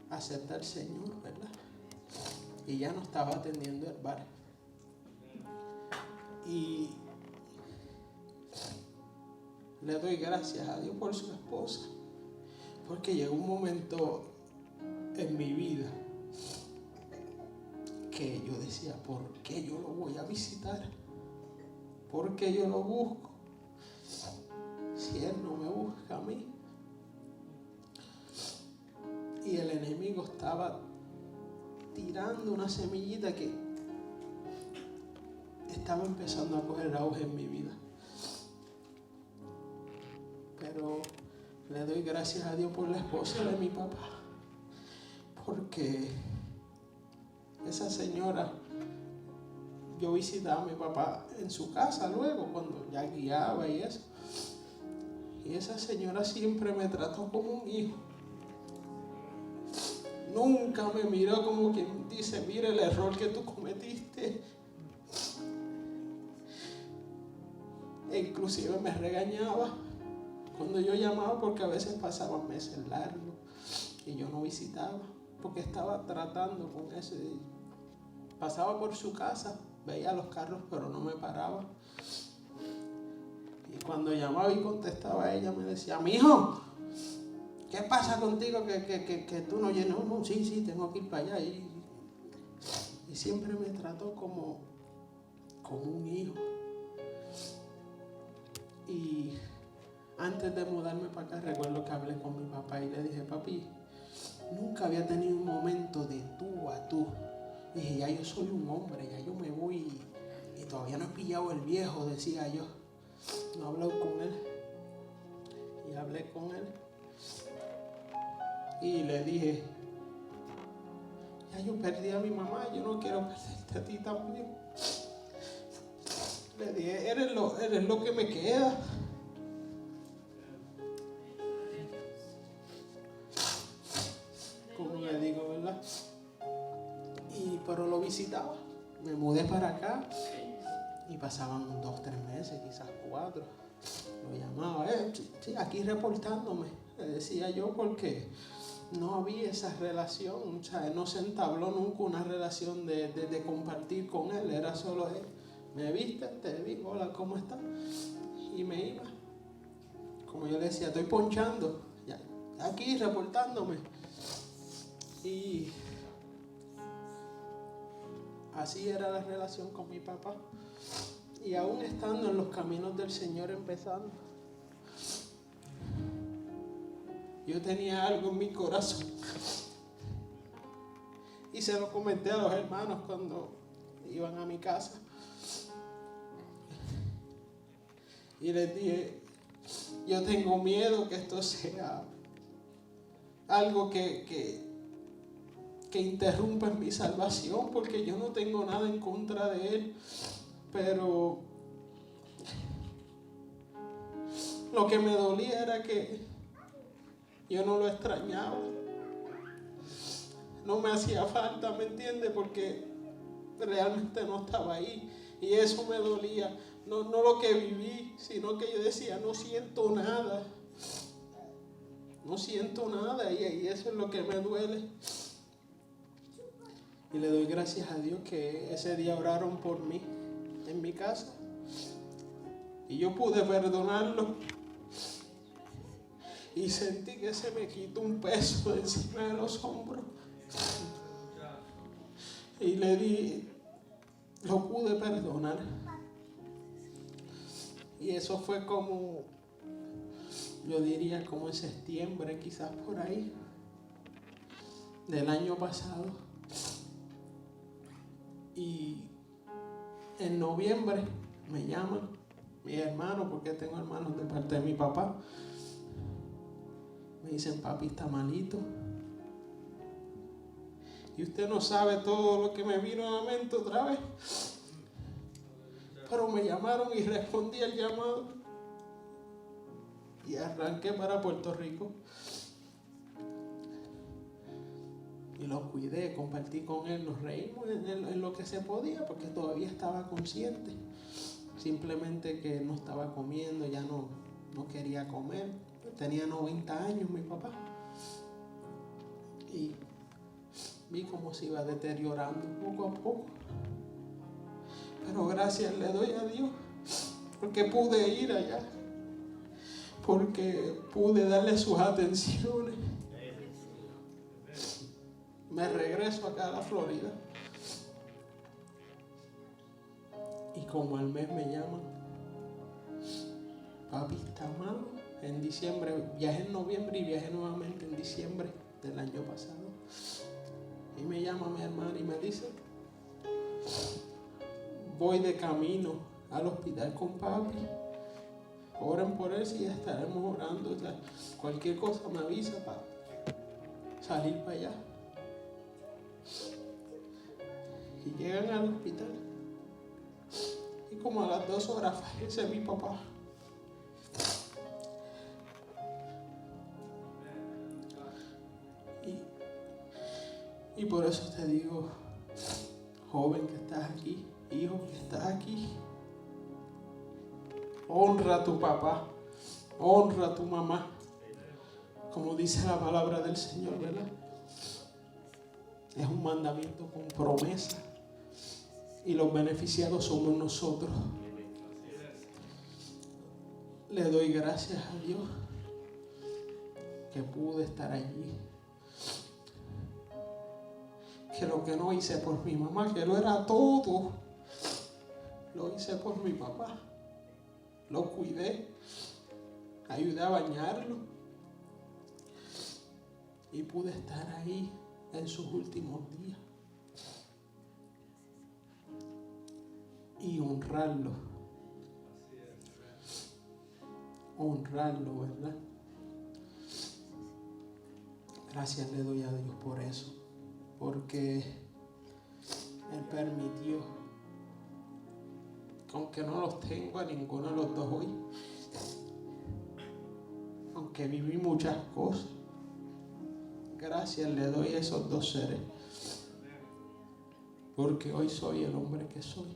acepta al Señor, ¿verdad? Y ya no estaba atendiendo el bar. Y le doy gracias a Dios por su esposa, porque llegó un momento en mi vida que yo decía, ¿por qué yo lo voy a visitar? ¿Por qué yo lo busco? Si Él no me busca a mí. Y el enemigo estaba tirando una semillita que estaba empezando a coger auge en mi vida. Pero le doy gracias a Dios por la esposa de mi papá, porque esa señora, yo visitaba a mi papá en su casa luego, cuando ya guiaba y eso. Y esa señora siempre me trató como un hijo. Nunca me miró como quien dice, mira el error que tú cometiste. E inclusive me regañaba cuando yo llamaba, porque a veces pasaban meses largos y yo no visitaba, porque estaba tratando con eso. Pasaba por su casa, veía los carros, pero no me paraba. Y cuando llamaba y contestaba ella, me decía, mijo, ¿qué pasa contigo que tú no llenas? No, sí, tengo que ir para allá. Y siempre me trató como un hijo. Y antes de mudarme para acá, recuerdo que hablé con mi papá y le dije, papi, nunca había tenido un momento de tú a tú. Y dije, ya yo soy un hombre, ya yo me voy y todavía no he pillado el viejo, decía yo. No hablé con él. Y hablé con él. Y le dije, ya yo perdí a mi mamá, yo no quiero perderte a ti también. Le dije, eres lo que me queda. Como le digo, ¿verdad? Pero lo visitaba. Me mudé para acá y pasaban 2, 3 meses, quizás 4. Lo llamaba, sí, aquí reportándome, le decía yo, porque no había esa relación, o sea, no se entabló nunca una relación de compartir con él, era solo él. Me viste, te digo, hola, ¿cómo estás? Y me iba. Como yo le decía, estoy ponchando, ya, aquí reportándome. Y así era la relación con mi papá. Y aún estando en los caminos del Señor empezando, yo tenía algo en mi corazón. Y se lo comenté a los hermanos cuando iban a mi casa. Y les dije, yo tengo miedo que esto sea algo que interrumpa mi salvación, porque yo no tengo nada en contra de él. Pero lo que me dolía era que yo no lo extrañaba. No me hacía falta, ¿me entiendes? Porque realmente no estaba ahí. Y eso me dolía. No lo que viví, sino que yo decía, no siento nada. No siento nada. Y eso es lo que me duele. Y le doy gracias a Dios que ese día oraron por mí en mi casa. Y yo pude perdonarlo. Y sentí que se me quitó un peso de encima de los hombros. Y le di, lo pude perdonar. Y eso fue como, yo diría como en septiembre, quizás por ahí, del año pasado. Y en noviembre me llaman mis hermanos, porque tengo hermanos de parte de mi papá. Me dicen, papi está malito. Y usted no sabe todo lo que me vino a la mente otra vez. Pero me llamaron y respondí al llamado. Y arranqué para Puerto Rico. Y lo cuidé, compartí con él, nos reímos en lo que se podía, porque todavía estaba consciente. simplemente que no estaba comiendo, ya no quería comer. Tenía 90 años mi papá. Y vi cómo se iba deteriorando poco a poco. Pero gracias le doy a Dios porque pude ir allá, porque pude darle sus atenciones. Me regreso acá a la Florida y como al mes me llaman: papi está malo. En diciembre, viajé en noviembre y viajé nuevamente en diciembre del año pasado. Y me llama mi hermana y me dice: voy de camino al hospital con papi. Oren por él, si estaremos orando. O sea, cualquier cosa me avisa para salir para allá. Y llegan al hospital. Y como a las 2 horas fallece mi papá. Y por eso te digo, joven que estás aquí, hijo que estás aquí, honra a tu papá, honra a tu mamá, como dice la palabra del Señor, ¿verdad? Es un mandamiento con promesa y los beneficiados somos nosotros. Le doy gracias a Dios que pude estar allí. Que lo que no hice por mi mamá, que lo era todo, lo hice por mi papá. Lo cuidé, ayudé a bañarlo y pude estar ahí en sus últimos días y honrarlo, ¿verdad? Gracias le doy a Dios por eso, porque Él permitió, aunque no los tengo a ninguno de los dos hoy, aunque viví muchas cosas, gracias le doy a esos dos seres, porque hoy soy el hombre que soy.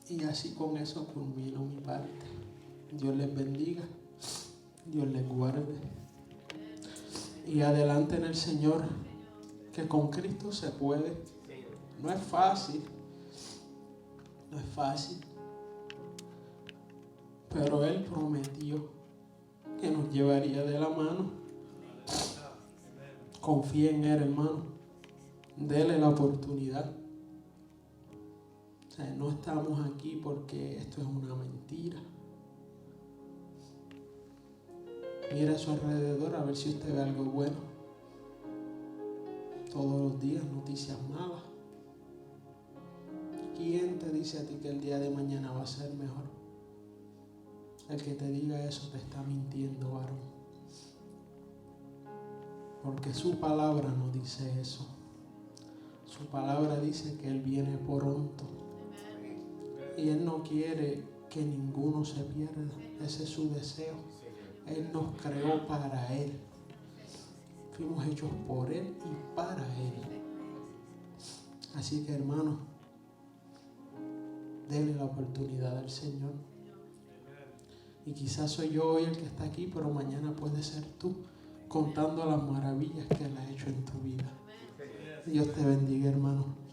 Y así con eso culmino mi parte. Dios les bendiga, Dios les guarde. Y adelante en el Señor, que con Cristo se puede. No es fácil, pero Él prometió que nos llevaría de la mano. Confía en Él, hermano. Dele la oportunidad. O sea, no estamos aquí porque esto es una mentira. Mira a su alrededor a ver si usted ve algo bueno. Todos los días noticias malas. ¿Quién te dice a ti que el día de mañana va a ser mejor? El que te diga eso te está mintiendo, varón. Porque su palabra no dice eso. Su palabra dice que Él viene pronto. Y Él no quiere que ninguno se pierda. Ese es su deseo. Él nos creó para Él. Fuimos hechos por Él y para Él. Así que, hermano, dele la oportunidad al Señor. Y quizás soy yo hoy el que está aquí, pero mañana puede ser tú, contando las maravillas que Él ha hecho en tu vida. Dios te bendiga, hermano.